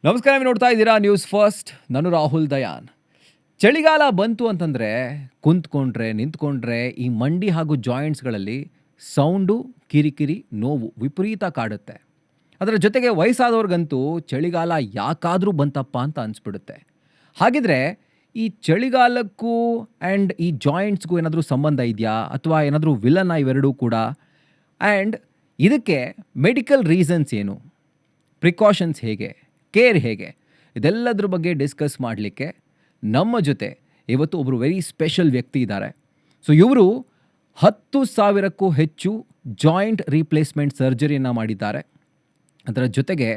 ನಮಸ್ಕಾರ, ನೀವು ನೋಡ್ತಾ ಇದ್ದೀರಾ ನ್ಯೂಸ್ ಫಸ್ಟ್. ನಾನು ರಾಹುಲ್ ದಯಾನ್. ಚಳಿಗಾಲ ಬಂತು ಅಂತಂದರೆ ಕುಂತ್ಕೊಂಡ್ರೆ ನಿಂತ್ಕೊಂಡ್ರೆ ಈ ಮಂಡಿ ಹಾಗೂ ಜಾಯಿಂಟ್ಸ್ಗಳಲ್ಲಿ ಸೌಂಡು, ಕಿರಿಕಿರಿ, ನೋವು ವಿಪರೀತ ಕಾಡುತ್ತೆ. ಅದರ ಜೊತೆಗೆ ವಯಸ್ಸಾದವ್ರಿಗಂತೂ ಚಳಿಗಾಲ ಯಾಕಾದರೂ ಬಂತಪ್ಪ ಅಂತ ಅನಿಸ್ಬಿಡುತ್ತೆ. ಹಾಗಿದ್ರೆ ಈ ಚಳಿಗಾಲಕ್ಕೂ ಆ್ಯಂಡ್ ಈ ಜಾಯಿಂಟ್ಸ್ಗೂ ಏನಾದರೂ ಸಂಬಂಧ ಇದೆಯಾ, ಅಥವಾ ಏನಾದರೂ ವಿಲನ್ನ ಇವೆರಡೂ ಕೂಡ? ಆ್ಯಂಡ್ ಇದಕ್ಕೆ ಮೆಡಿಕಲ್ ರೀಸನ್ಸ್ ಏನು, ಪ್ರಿಕಾಷನ್ಸ್ ಹೇಗೆ, ಕೇರ್ ಹೇಗೆ, ಇದೆಲ್ಲದ್ರ ಬಗ್ಗೆ ಡಿಸ್ಕಸ್ ಮಾಡಲಿಕ್ಕೆ ನಮ್ಮ ಜೊತೆ ಇವತ್ತು ಒಬ್ಬರು ವೆರಿ ಸ್ಪೆಷಲ್ ವ್ಯಕ್ತಿ ಇದ್ದಾರೆ. ಸೊ ಇವರು 10,000ಕ್ಕೂ ಹೆಚ್ಚು ಜಾಯಿಂಟ್ ರೀಪ್ಲೇಸ್ಮೆಂಟ್ ಸರ್ಜರಿಯನ್ನು ಮಾಡಿದ್ದಾರೆ. ಅದರ ಜೊತೆಗೆ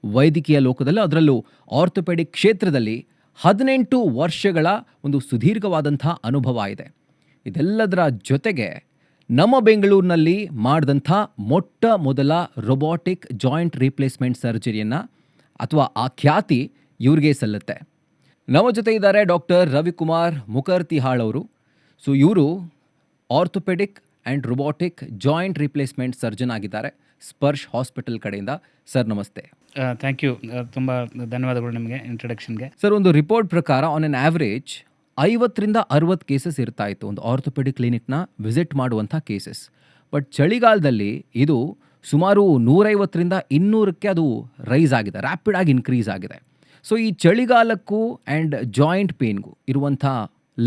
ವೈದ್ಯಕೀಯ ಲೋಕದಲ್ಲಿ, ಅದರಲ್ಲೂ ಆರ್ಥೋಪೆಡಿಕ್ ಕ್ಷೇತ್ರದಲ್ಲಿ 18 ವರ್ಷಗಳ ಒಂದು ಸುದೀರ್ಘವಾದಂಥ ಅನುಭವ ಇದೆ. ಇದೆಲ್ಲದರ ಜೊತೆಗೆ ನಮ್ಮ ಬೆಂಗಳೂರಿನಲ್ಲಿ ಮಾಡಿದಂಥ ಮೊಟ್ಟ ಮೊದಲ ರೊಬಾಟಿಕ್ ಜಾಯಿಂಟ್ ರೀಪ್ಲೇಸ್ಮೆಂಟ್ ಸರ್ಜರಿಯನ್ನು ಅಥವಾ ಆ ಖ್ಯಾತಿ ಇವ್ರಿಗೆ ಸಲ್ಲುತ್ತೆ. ನಮ್ಮ ಜೊತೆ ಇದ್ದಾರೆ ಡಾಕ್ಟರ್ ರವಿಕುಮಾರ್ ಮುಕರ್ತಿಹಾಳ್ ಅವರು. ಸೊ ಇವರು orthopaedic and robotic joint replacement surgeon ಆಗಿದ್ದಾರೆ ಸ್ಪರ್ಶ್ ಹಾಸ್ಪಿಟಲ್ ಕಡೆಯಿಂದ. ಸರ್ ನಮಸ್ತೆ. ಥ್ಯಾಂಕ್ ಯು, ತುಂಬ ಧನ್ಯವಾದಗಳು ನಿಮಗೆ ಇಂಟ್ರಡಕ್ಷನ್ಗೆ. ಸರ್, ಒಂದು ರಿಪೋರ್ಟ್ ಪ್ರಕಾರ ಆನ್ ಎನ್ ಆವ್ರೇಜ್ 50ರಿಂದ 60 ಕೇಸಸ್ ಇರ್ತಾ ಇತ್ತು ಒಂದು ಆರ್ಥೋಪೆಡಿಕ್ ಕ್ಲಿನಿಕ್ನ ವಿಸಿಟ್ ಮಾಡುವಂಥ ಕೇಸಸ್. ಬಟ್ ಚಳಿಗಾಲದಲ್ಲಿ ಇದು ಸುಮಾರು 150ರಿಂದ 200ಕ್ಕೆ ಅದು ರೈಸ್ ಆಗಿದೆ, ರ್ಯಾಪಿಡ್ ಆಗಿ ಇನ್ಕ್ರೀಸ್ ಆಗಿದೆ. ಸೊ ಈ ಚಳಿಗಾಲಕ್ಕೂ ಆ್ಯಂಡ್ ಜಾಯಿಂಟ್ ಪೇನ್ಗೂ ಇರುವಂಥ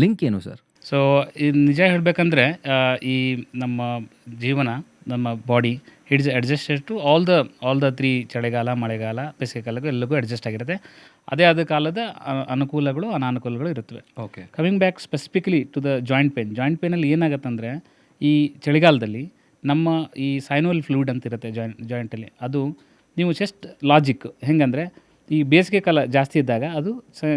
ಲಿಂಕ್ ಏನು ಸರ್? ಸೊ ಇದು ನಿಜ ಹೇಳಬೇಕಂದ್ರೆ ಈ ನಮ್ಮ ಜೀವನ, ನಮ್ಮ body it's adjusted to all the 3 ಚಳಿಗಾಲ, ಮಳೆಗಾಲ, ಬೇಸಿಗೆಗಾಲಕ್ಕೂ ಎಲ್ಲರಿಗೂ ಅಡ್ಜಸ್ಟ್ ಆಗಿರುತ್ತೆ. ಅದೇ ಆದ ಕಾಲದ ಅನುಕೂಲಗಳು, ಅನಾನುಕೂಲಗಳು ಇರುತ್ತವೆ. Okay, coming back specifically to the joint ಪೇನಲ್ಲಿ ಏನಾಗುತ್ತೆ ಅಂದರೆ, ಈ ಚಳಿಗಾಲದಲ್ಲಿ ನಮ್ಮ ಈ ಸೈನೋಲ್ ಫ್ಲೂಯಿಡ್ ಅಂತ ಇರುತ್ತೆ ಜಾಯಿಂಟಲ್ಲಿ. ಅದು ನೀವು ಜಸ್ಟ್ ಲಾಜಿಕ್ ಹೆಂಗಂದರೆ, ಈ ಬೇಸಿಗೆ ಕಾಲ ಜಾಸ್ತಿ ಇದ್ದಾಗ ಅದು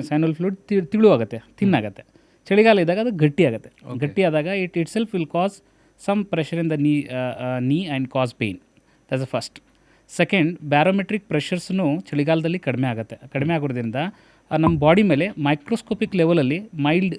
ಸೈನೋಲ್ ಫ್ಲೂಯಿಡ್ ತಿಳುವಾಗುತ್ತೆ, ತಿನ್ನಾಗುತ್ತೆ. ಚಳಿಗಾಲ ಇದ್ದಾಗ ಅದು ಗಟ್ಟಿಯಾಗುತ್ತೆ. ಗಟ್ಟಿಯಾದಾಗ itself will cause some pressure in the knee and cause pain. That's the first. Second, barometric ಪ್ರೆಷರ್ಸ್ನು ಚಳಿಗಾಲದಲ್ಲಿ ಕಡಿಮೆ ಆಗುತ್ತೆ. ಕಡಿಮೆ ಆಗೋದ್ರಿಂದ ನಮ್ಮ ಬಾಡಿ ಮೇಲೆ ಮೈಕ್ರೋಸ್ಕೋಪಿಕ್ ಲೆವೆಲಲ್ಲಿ ಮೈಲ್ಡ್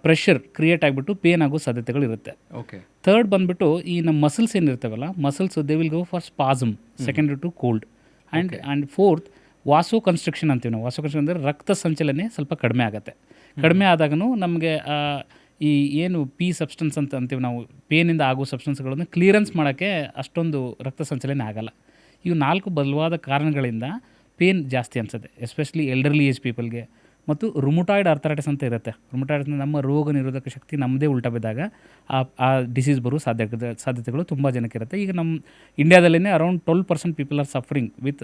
ಪ್ರೆಷರ್ ಕ್ರಿಯೇಟ್ ಆಗಿಬಿಟ್ಟು ಪೇನ್ ಆಗೋ ಸಾಧ್ಯತೆಗಳಿರುತ್ತೆ. ಓಕೆ. ಥರ್ಡ್ ಬಂದುಬಿಟ್ಟು ಈ ನಮ್ಮ ಮಸಲ್ಸ್ ಏನಿರ್ತವಲ್ಲ, muscles they will go for spasm, second to cold. And fourth, vasoconstriction ಅಂತೀವಿ ನಾವು. ವಾಸೋ ಕನ್ಸ್ಟ್ರಕ್ಷನ್ ಅಂದರೆ ರಕ್ತ ಸಂಚಲನೆ ಸ್ವಲ್ಪ ಕಡಿಮೆ ಆಗುತ್ತೆ. ಕಡಿಮೆ ಆದಾಗೂ ನಮಗೆ ಈ ಏನು ಪಿ ಸಬ್ಸ್ಟೆನ್ಸ್ ಅಂತ ಅಂತೀವಿ ನಾವು, ಪೇನಿಂದ ಆಗೋ ಸಬ್ಸ್ಟೆನ್ಸ್ಗಳನ್ನು ಕ್ಲಿಯರೆನ್ಸ್ ಮಾಡೋಕ್ಕೆ ಅಷ್ಟೊಂದು ರಕ್ತ ಸಂಚಲನೆ ಆಗಲ್ಲ. ಇವು 4 ಬಲವಾದ ಕಾರಣಗಳಿಂದ ಪೇನ್ ಜಾಸ್ತಿ ಅನಿಸುತ್ತೆ, ಎಸ್ಪೆಷಲಿ ಎಲ್ಡರ್ಲಿ ಏಜ್ ಪೀಪಲ್ಗೆ. ಮತ್ತು ರುಮಟಾಯ್ಡ್ ಆರ್ಥರೈಟಿಸ್ ಅಂತ ಇರುತ್ತೆ. ರುಮಟಾಯ್ಡ್ ನಮ್ಮ ರೋಗ ನಿರೋಧಕ ಶಕ್ತಿ ನಮ್ಮದೇ ಉಲ್ಟಾ ಬಿದ್ದಾಗ ಆ ಡಿಸೀಸ್ ಬರೋ ಸಾಧ್ಯತೆಗಳು ತುಂಬ ಜನಕ್ಕೆ ಇರುತ್ತೆ. ಈಗ ನಮ್ಮ ಇಂಡಿಯಾದಲ್ಲೇ around 12% people are suffering with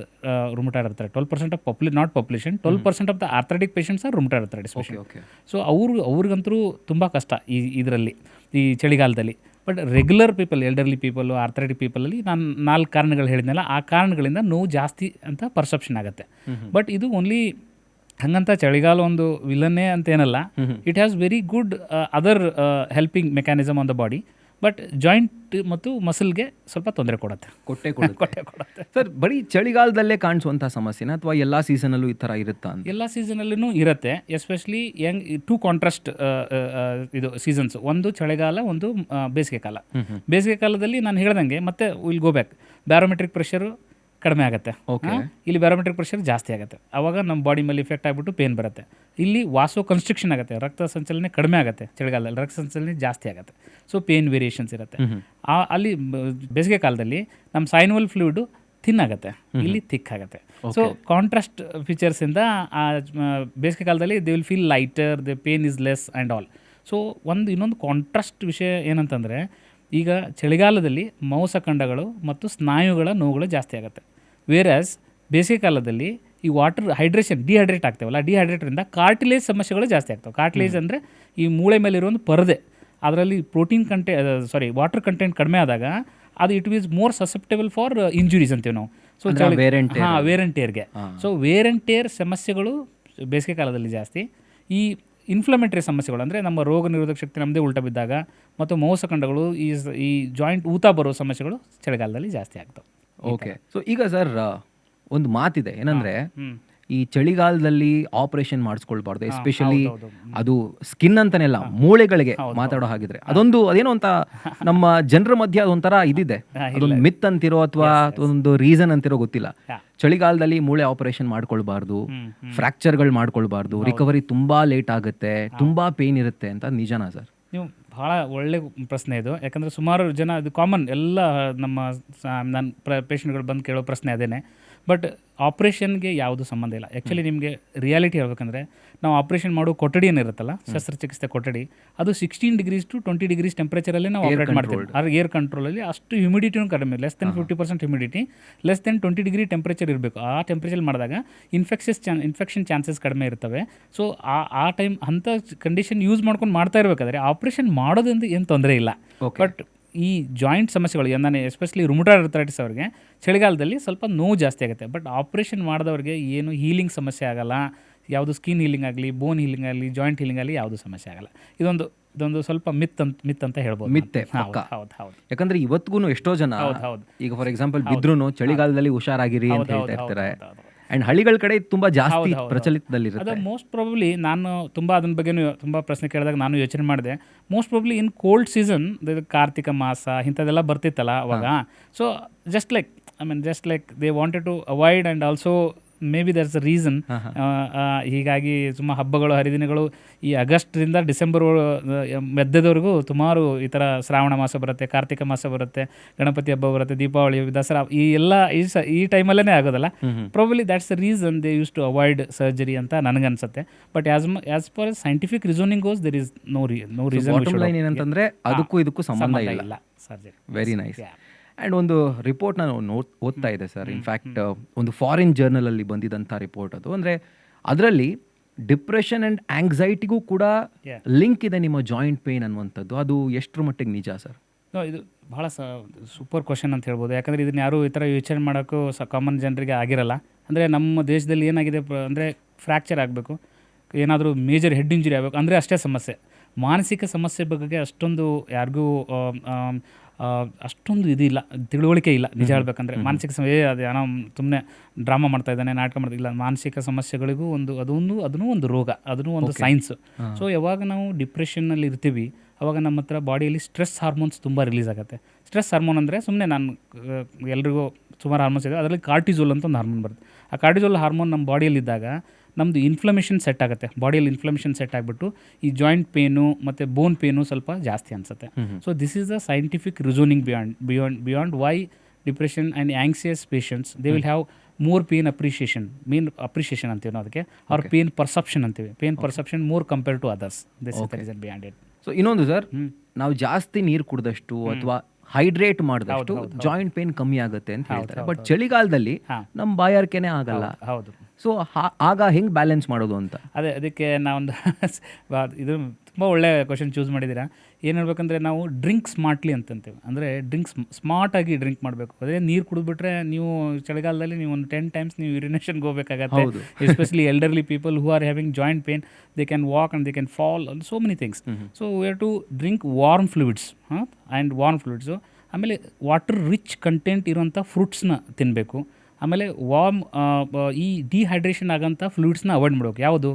rheumatoid arthritis. 12% of not population, 12% of the arthritic patients are rheumatoid arthritis patient. So ಅವ್ರಿಗಂತೂ ತುಂಬ ಕಷ್ಟ ಇದರಲ್ಲಿ, ಈ ಚಳಿಗಾಲದಲ್ಲಿ. But regular people, elderly people, arthritic ಪೀಪಲಲ್ಲಿ ನಾನು 4 ಕಾರಣಗಳು ಹೇಳಿದ್ನಲ್ಲ, ಆ ಕಾರಣಗಳಿಂದ ನೋವು ಜಾಸ್ತಿ ಅಂತ ಪರ್ಸೆಪ್ಷನ್ ಆಗುತ್ತೆ. ಬಟ್ ಇದು ಓನ್ಲಿ ಹಂಗಂತ ಚಳಿಗಾಲ ಒಂದು ವಿಲನ್ನೇ ಅಂತೇನಲ್ಲ. It has very good other helping mechanism on the body. But joint ಮತ್ತು ಮಸಲ್ಗೆ ಸ್ವಲ್ಪ ತೊಂದರೆ ಕೊಡುತ್ತೆ. ಸರ್, ಬರೀ ಚಳಿಗಾಲದಲ್ಲೇ ಕಾಣಿಸುವಂಥ ಸಮಸ್ಯೆನ, ಅಥವಾ ಎಲ್ಲ ಸೀಸನಲ್ಲೂ ಈ ಥರ ಇರುತ್ತಾ? ಎಲ್ಲ ಸೀಸನಲ್ಲೂ ಇರುತ್ತೆ, ಎಸ್ಪೆಷಲಿ ಟು ಕಾಂಟ್ರಾಸ್ಟ್ ಇದು ಸೀಸನ್ಸ್. ಒಂದು ಚಳಿಗಾಲ, ಒಂದು ಬೇಸಿಗೆ ಕಾಲ. ಬೇಸಿಗೆ ಕಾಲದಲ್ಲಿ ನಾನು ಹೇಳ್ದಂಗೆ ಮತ್ತೆ ವಿಲ್ ಗೋ ಬ್ಯಾಕ್, ಬ್ಯಾರೋಮೆಟ್ರಿಕ್ ಪ್ರೆಷರು ಕಡಿಮೆ ಆಗುತ್ತೆ. ಇಲ್ಲಿ ಬ್ಯಾರೋಮೆಟ್ರಿಕ್ ಪ್ರೆಷರ್ ಜಾಸ್ತಿ ಆಗುತ್ತೆ. ಆವಾಗ ನಮ್ಮ ಬಾಡಿ ಮೇಲೆ ಇಫೆಕ್ಟ್ ಆಗಿಬಿಟ್ಟು ಪೇನ್ ಬರುತ್ತೆ. ಇಲ್ಲಿ ವಾಸೋ ಕನ್ಸ್ಟ್ರಿಕ್ಷನ್ ಆಗುತ್ತೆ, ರಕ್ತ ಸಂಚಲನೆ ಕಡಿಮೆ ಆಗುತ್ತೆ. ಚಳಿಗಾಲದಲ್ಲಿ ರಕ್ತ ಸಂಚಲನೆ ಜಾಸ್ತಿ ಆಗುತ್ತೆ. ಸೊ ಪೇನ್ ವೇರಿಯೇಷನ್ಸ್ ಇರುತ್ತೆ. ಅಲ್ಲಿ ಬೇಸಿಗೆ ಕಾಲದಲ್ಲಿ ನಮ್ಮ ಸೈನೋಲ್ ಫ್ಲೂಯಿಡು ತಿನ್ನಾಗುತ್ತೆ, ಇಲ್ಲಿ ಥಿಕ್ ಆಗುತ್ತೆ. ಸೊ ಕಾಂಟ್ರಾಸ್ಟ್ ಫೀಚರ್ಸಿಂದ ಬೇಸಿಗೆ ಕಾಲದಲ್ಲಿ they will feel lighter, the pain is less and all. So ಇನ್ನೊಂದು ಕಾಂಟ್ರಾಸ್ಟ್ ವಿಷಯ ಏನಂತಂದರೆ, ಈಗ ಚಳಿಗಾಲದಲ್ಲಿ ಮಾಂಸಖಂಡಗಳು ಮತ್ತು ಸ್ನಾಯುಗಳ ನೋವುಗಳು ಜಾಸ್ತಿ ಆಗುತ್ತೆ. ವೇರಾಸ್ ಬೇಸಿಗೆ ಕಾಲದಲ್ಲಿ ಈ ವಾಟರ್ ಹೈಡ್ರೇಷನ್, ಡಿಹೈಡ್ರೇಟ್ ಆಗ್ತೇವಲ್ಲ, ಡಿಹೈಡ್ರೇಟ್ರಿಂದ ಕಾರ್ಟಿಲೇಜ್ ಸಮಸ್ಯೆಗಳು ಜಾಸ್ತಿ ಆಗ್ತವೆ. ಕಾರ್ಟಿಲೇಜ್ ಅಂದರೆ ಈ ಮೂಳೆ ಮೇಲಿರೋ ಒಂದು ಪರದೆ, ಅದರಲ್ಲಿ ವಾಟರ್ ಕಂಟೆಂಟ್ ಕಡಿಮೆ ಆದಾಗ ಅದು it is more susceptible for injuries ಅಂತೀವಿ ನಾವು. ಸೊ ವೇರ್ ಆ್ಯಂಡ್ ಟೇರ್ಗೆ. ಸೊ ವೇರ್ ಆ್ಯಂಡ್ ಟೇರ್ ಸಮಸ್ಯೆಗಳು ಬೇಸಿಗೆ ಕಾಲದಲ್ಲಿ ಜಾಸ್ತಿ. ಈ ಇನ್ಫ್ಲಮೇಟರಿ ಸಮಸ್ಯೆಗಳು ಅಂದರೆ ನಮ್ಮ ರೋಗ ನಿರೋಧಕ ಶಕ್ತಿ ನಮ್ಮದೇ ಉಲ್ಟಾ ಬಿದ್ದಾಗ ಮತ್ತು ಮಾಂಸಖಂಡಗಳು, ಈ ಜಾಯಿಂಟ್ ಊತ ಬರೋ ಸಮಸ್ಯೆಗಳು ಚಳಿಗಾಲದಲ್ಲಿ ಜಾಸ್ತಿ ಆಗ್ತವೆ. ಓಕೆ. ಸೊ ಈಗ ಸರ್, ಒಂದು ಮಾತಿದೆ ಏನಂದರೆ, ಈ ಚಳಿಗಾಲದಲ್ಲಿ ಆಪರೇಷನ್ ಮಾಡಿಸ್ಕೊಳ್ಬಾರ್ದು, ಎಸ್ಪೆಷಲಿ ಹೌದು. ಅದು ಸ್ಕಿನ್ ಅಂತಾನೆಲ್ಲ, ಮೂಳೆಗಳಿಗೆ ಮಾತಾಡೋ ಹಾಗಿದ್ರೆ ಅದೊಂದು ಅದೇನೋ ಅಂತ ನಮ್ಮ ಜನರ ಮಧ್ಯೆ ಅದೊಂಥರ ಇದಿದೆ, ಅದೊಂದು ಮಿತ್ ಅಂತಿರೋ ಅಥವಾ ಒಂದು ರೀಸನ್ ಅಂತಿರೋ ಗೊತ್ತಿಲ್ಲ. ಚಳಿಗಾಲದಲ್ಲಿ ಮೂಳೆ ಆಪರೇಷನ್ ಮಾಡ್ಕೊಳ್ಬಾರ್ದು, ಫ್ರಾಕ್ಚರ್ಗಳು ಮಾಡ್ಕೊಳ್ಬಾರ್ದು, ರಿಕವರಿ ತುಂಬಾ ಲೇಟ್ ಆಗುತ್ತೆ, ತುಂಬಾ ಪೇನ್ ಇರುತ್ತೆ ಅಂತ. ನಿಜನಾ ಸರ್? ನೀವು ಭಾಳ ಒಳ್ಳೆ ಪ್ರಶ್ನೆ ಇದು. ಯಾಕಂದರೆ ಸುಮಾರು ಜನ ಇದು ಕಾಮನ್ ಎಲ್ಲ ನಮ್ಮ ನನ್ನ ಪೇಷಂಟ್ಗಳು ಬಂದು ಕೇಳೋ ಪ್ರಶ್ನೆ ಅದೇನೆ. ಬಟ್ ಆಪ್ರೇಷನ್ಗೆ ಯಾವುದು ಸಂಬಂಧ ಇಲ್ಲ. ಆ್ಯಕ್ಚುಲಿ ನಿಮಗೆ ರಿಯಾಲಿಟಿ ಹೇಳ್ಬೇಕಂದ್ರೆ ನಾವು ಆಪ್ರೇಷನ್ ಮಾಡೋ ಕೊಠಡಿ ಏನಿರುತ್ತಲ್ಲ, ಶಸ್ತ್ರಚಿಕಿತ್ಸೆ ಕೊಠಡಿ, ಅದು 16 ಡಿಗ್ರೀಸ್ ಟು 20 ಡಿಗ್ರೀಸ್ ಟೆಂಪ್ರೇಚರಲ್ಲಿ ನಾವು ಆಪ್ರೇಟ್ ಮಾಡ್ತೀವಿ. ಅದು ಏರ್ ಕಂಟ್ರೋಲಲ್ಲಿ ಅಷ್ಟು ಹ್ಯುಮಿಡಿಟಿನೂ ಕಡಿಮೆ, less than 50% humidity, less than 20 degree temperature ಇರಬೇಕು. ಆ ಟೆಂಪ್ರೇಚರ್ ಮಾಡಿದಾಗ ಇನ್ಫೆಕ್ಷನ್ ಚಾನ್ಸಸ್ ಕಡಿಮೆ ಇರ್ತವೆ. ಸೊ ಆ ಟೈಮ್ ಅಂಥ ಕಂಡೀಷನ್ ಯೂಸ್ ಮಾಡ್ಕೊಂಡು ಮಾಡ್ತಾ ಇರಬೇಕಾದ್ರೆ ಆಪ್ರೇಷನ್ ಮಾಡೋದ್ರಿಂದ ಏನು ತೊಂದರೆ ಇಲ್ಲ. ಬಟ್ ಈ ಜಾಯಿಂಟ್ ಸಮಸ್ಯೆಗಳು ನಾನು ಎಸ್ಪೆಷಲಿ ರುಮಟಾಯ್ಡ್ ಆರ್ಥರೈಟಿಸ್ ಅವ್ರಿಗೆ ಚಳಿಗಾಲದಲ್ಲಿ ಸ್ವಲ್ಪ ನೋವು ಜಾಸ್ತಿ ಆಗುತ್ತೆ. ಬಟ್ ಆಪ್ರೇಷನ್ ಮಾಡಿದವ್ರಿಗೆ ಏನು ಹೀಲಿಂಗ್ ಸಮಸ್ಯೆ ಆಗಲ್ಲ, ಯಾವುದು ಸ್ಕಿನ್ ಹೀಲಿಂಗ್ ಆಗಲಿ, ಬೋನ್ ಹೀಲಿಂಗ್ ಆಗಲಿ, ಜಾಯಿಂಟ್ ಹೀಲಿಂಗ್ ಆಗಲಿ ಯಾವುದು ಸಮಸ್ಯೆ ಆಗಲ್ಲ. ಇದೊಂದು ಸ್ವಲ್ಪ ಮಿತ್ ಅಂತ ಹೇಳ್ಬೋದು. ಮಿತ್ತೆ. ಹೌದು. ಯಾಕಂದ್ರೆ ಇವತ್ತಿಗೂ ಎಷ್ಟೋ ಜನ ಈಗ ಫಾರ್ ಎಕ್ಸಾಂಪಲ್ ಬಿದ್ರೂ ಚಳಿಗಾಲದಲ್ಲಿ ಹುಷಾರಾಗಿರಿ ಅಂತ ಹೇಳ್ತಾ ಇರ್ತಾರೆ. ಅಂಡ್ ಹಳ್ಳಿಗಳ ಕಡೆ ತುಂಬಾ ಜಾಸ್ತಿ ಪ್ರಚಲಿತದಲ್ಲಿರುತ್ತೆ. ಅದು ಮೋಸ್ಟ್ ಪ್ರಾಬಬ್ಲಿ ನಾನು ತುಂಬ ಅದನ್ನ ಬಗ್ಗೆನೂ ತುಂಬ ಪ್ರಶ್ನೆ ಕೇಳಿದಾಗ ನಾನು ಯೋಚನೆ ಮಾಡಿದೆ. Most probably in cold season, Kartika ಮಾಸ ಇಂಥದ್ದೆಲ್ಲ ಬರ್ತಿತ್ತಲ್ಲ ಅವಾಗ. So just like they wanted to avoid and also maybe there's a reason. ಹೀಗಾಗಿ ಸುಮ್ಮ ಹಬ್ಬಗಳು ಹರಿದಿನಗಳು ಈ ಆಗಸ್ಟ್ರಿಂದ ಡಿಸೆಂಬರ್ ಮಧ್ಯದವರೆಗೂ ಸುಮಾರು ಈ ಥರ ಶ್ರಾವಣ ಮಾಸ ಬರುತ್ತೆ, ಕಾರ್ತಿಕ ಮಾಸ ಬರುತ್ತೆ, ಗಣಪತಿ ಹಬ್ಬ ಬರುತ್ತೆ, ದೀಪಾವಳಿ, ದಸರಾ, ಈ ಎಲ್ಲ ಈ ಟೈಮಲ್ಲೇ ಆಗೋದಲ್ಲ. Probably that's the reason they use to avoid surgery ಅಂತ ನನಗನ್ಸುತ್ತೆ. But as per scientific reasoning goes there is no reason. ಏನಂತಂದ್ರೆ ಅದಕ್ಕೂ ಇದಕ್ಕೂ ಸಂಬಂಧ ಇಲ್ಲ ಸರ್ಜರಿ. Very nice. ಆ್ಯಂಡ್ ಒಂದು ರಿಪೋರ್ಟ್ ನಾನು ಓದ್ತಾ ಇದೆ ಸರ್. ಇನ್ಫ್ಯಾಕ್ಟ್ ಒಂದು ಫಾರಿನ್ ಜರ್ನಲಲ್ಲಿ ಬಂದಿದ್ದಂಥ ರಿಪೋರ್ಟ್ ಅದು. ಅಂದರೆ ಅದರಲ್ಲಿ ಡಿಪ್ರೆಷನ್ ಆ್ಯಂಡ್ ಆಂಗ್ಸೈಟಿಗೂ ಕೂಡ ಲಿಂಕ್ ಇದೆ ನಿಮ್ಮ ಜಾಯಿಂಟ್ ಪೇನ್ ಅನ್ನುವಂಥದ್ದು. ಅದು ಎಷ್ಟರ ಮಟ್ಟಿಗೆ ನಿಜ ಸರ್? ಇದು ಭಾಳ ಸೂಪರ್ ಕ್ವಶನ್ ಅಂತ ಹೇಳ್ಬೋದು. ಯಾಕಂದರೆ ಇದನ್ನು ಯಾರೂ ಈ ಥರ ಯೋಚನೆ ಮಾಡೋಕ್ಕೂ ಕಾಮನ್ ಜನರಿಗೆ ಆಗಿರಲ್ಲ. ಅಂದರೆ ನಮ್ಮ ದೇಶದಲ್ಲಿ ಏನಾಗಿದೆ ಅಂದರೆ ಫ್ರ್ಯಾಕ್ಚರ್ ಆಗಬೇಕು, ಏನಾದರೂ ಮೇಜರ್ ಹೆಡ್ ಇಂಜುರಿ ಆಗಬೇಕು ಅಂದರೆ ಅಷ್ಟೇ ಸಮಸ್ಯೆ. ಮಾನಸಿಕ ಸಮಸ್ಯೆ ಬಗ್ಗೆ ಅಷ್ಟೊಂದು ಯಾರಿಗೂ ಅಷ್ಟೊಂದು ಇದಿಲ್ಲ, ತಿಳುವಳಿಕೆ ಇಲ್ಲ. ನಿಜ ಹೇಳ್ಬೇಕಂದ್ರೆ ಮಾನಸಿಕ ಸಮಸ್ಯೆ ಅದು ಏನೋ ಸುಮ್ಮನೆ ಡ್ರಾಮಾ ಮಾಡ್ತಾ ಇದ್ದಾನೆ, ನಾಟಕ ಮಾಡ್ತಿಲ್ಲ. ಮಾನಸಿಕ ಸಮಸ್ಯೆಗಳಿಗೂ ಅದೂ ಒಂದು ರೋಗ, ಅದೂ ಒಂದು ಸೈನ್ಸ್. ಸೊ ಯಾವಾಗ ನಾವು ಡಿಪ್ರೆಷನ್ನಲ್ಲಿ ಇರ್ತೀವಿ ಅವಾಗ ನಮ್ಮ ಹತ್ರ ಬಾಡಿಯಲ್ಲಿ ಸ್ಟ್ರೆಸ್ ಹಾರ್ಮೋನ್ಸ್ ತುಂಬ ರಿಲೀಸ್ ಆಗುತ್ತೆ. ಸ್ಟ್ರೆಸ್ ಹಾರ್ಮೋನ್ ಅಂದರೆ ಸುಮ್ಮನೆ ನಾನು ಎಲ್ರಿಗೂ ಸುಮಾರು ಹಾರ್ಮೋನ್ಸ್ ಇದೆ, ಅದರಲ್ಲಿ ಕಾರ್ಟಿಸೋಲ್ ಅಂತ ಒಂದು ಹಾರ್ಮೋನ್ ಬರುತ್ತೆ. ಆ ಕಾರ್ಟಿಸೋಲ್ ಹಾರ್ಮೋನ್ ನಮ್ಮ ಬಾಡಿಯಲ್ಲಿದ್ದಾಗ ನಮ್ಮದು ಇನ್ಫ್ಲಮೇಷನ್ ಸೆಟ್ ಆಗುತ್ತೆ. ಬಾಡಿಯಲ್ಲಿ ಇನ್ಫ್ಲಮೇಷನ್ ಸೆಟ್ ಆಗಿಬಿಟ್ಟು ಈ ಜಾಯಿಂಟ್ ಪೇನು ಮತ್ತು ಬೋನ್ ಪೇನು ಸ್ವಲ್ಪ ಜಾಸ್ತಿ ಅನಿಸುತ್ತೆ. So this is the scientific reasoning beyond why depression and anxious patients they will have more pain appreciation ಅಂತೀವಿ ನಾವು ಅದಕ್ಕೆ, ಅವ್ರ ಪೇನ್ ಪರ್ಸೆಪ್ಷನ್ ಅಂತೀವಿ. Pain perception more compare to others. This is the reason beyond it. So ಇನ್ನೊಂದು sir, ನಾವು ಜಾಸ್ತಿ ನೀರು ಕುಡಿದಷ್ಟು ಅಥವಾ ಹೈಡ್ರೇಟ್ ಮಾಡಿದಷ್ಟು ಜಾಯಿಂಟ್ ಪೇನ್ ಕಮ್ಮಿ ಆಗುತ್ತೆ ಅಂತ ಹೇಳ್ತಾರೆ. ಬಟ್ ಚಳಿಗಾಲದಲ್ಲಿ ನಮ್ಮ ಬಾಯಾರಿಕೆನೇ ಆಗಲ್ಲ. ಹೌದು. ಸೊ ಆಗ ಹೆಂಗೆ ಬ್ಯಾಲೆನ್ಸ್ ಮಾಡೋದು ಅಂತ? ಅದಕ್ಕೆ ನಾವೊಂದು ಇದು ತುಂಬ ಒಳ್ಳೆ ಕ್ವಶನ್ ಚೂಸ್ ಮಾಡಿದ್ದೀರಾ. ಏನು ಹೇಳ್ಬೇಕಂದ್ರೆ ನಾವು ಡ್ರಿಂಕ್ ಸ್ಮಾರ್ಟ್ಲಿ ಅಂತಂತೀವಿ. ಅಂದರೆ ಸ್ಮಾರ್ಟಾಗಿ ಡ್ರಿಂಕ್ ಮಾಡಬೇಕು. ಅದೇ ನೀರು ಕುಡಿದ್ಬಿಟ್ರೆ ನೀವು ಚಳಿಗಾಲದಲ್ಲಿ ನೀವು ಒಂದು 10 times ನೀವು ಯೂರಿನೇಷನ್ಗೆ ಹೋಗಬೇಕಾಗತ್ತೆ. Especially elderly people who are having joint pain, they can walk and they can fall, so many things. So we have to drink warm fluids and warm fluids. ಆಮೇಲೆ ವಾಟರ್ ರಿಚ್ ಕಂಟೆಂಟ್ ಇರೋಂಥ ಫ್ರೂಟ್ಸ್ನ ತಿನ್ನಬೇಕು. ಆಮೇಲೆ ಈ dehydration ಆಗೋಂಥ ಫ್ಲೂಯಿಡ್ಸ್ನ avoid ಮಾಡಬೇಕು. ಯಾವುದು?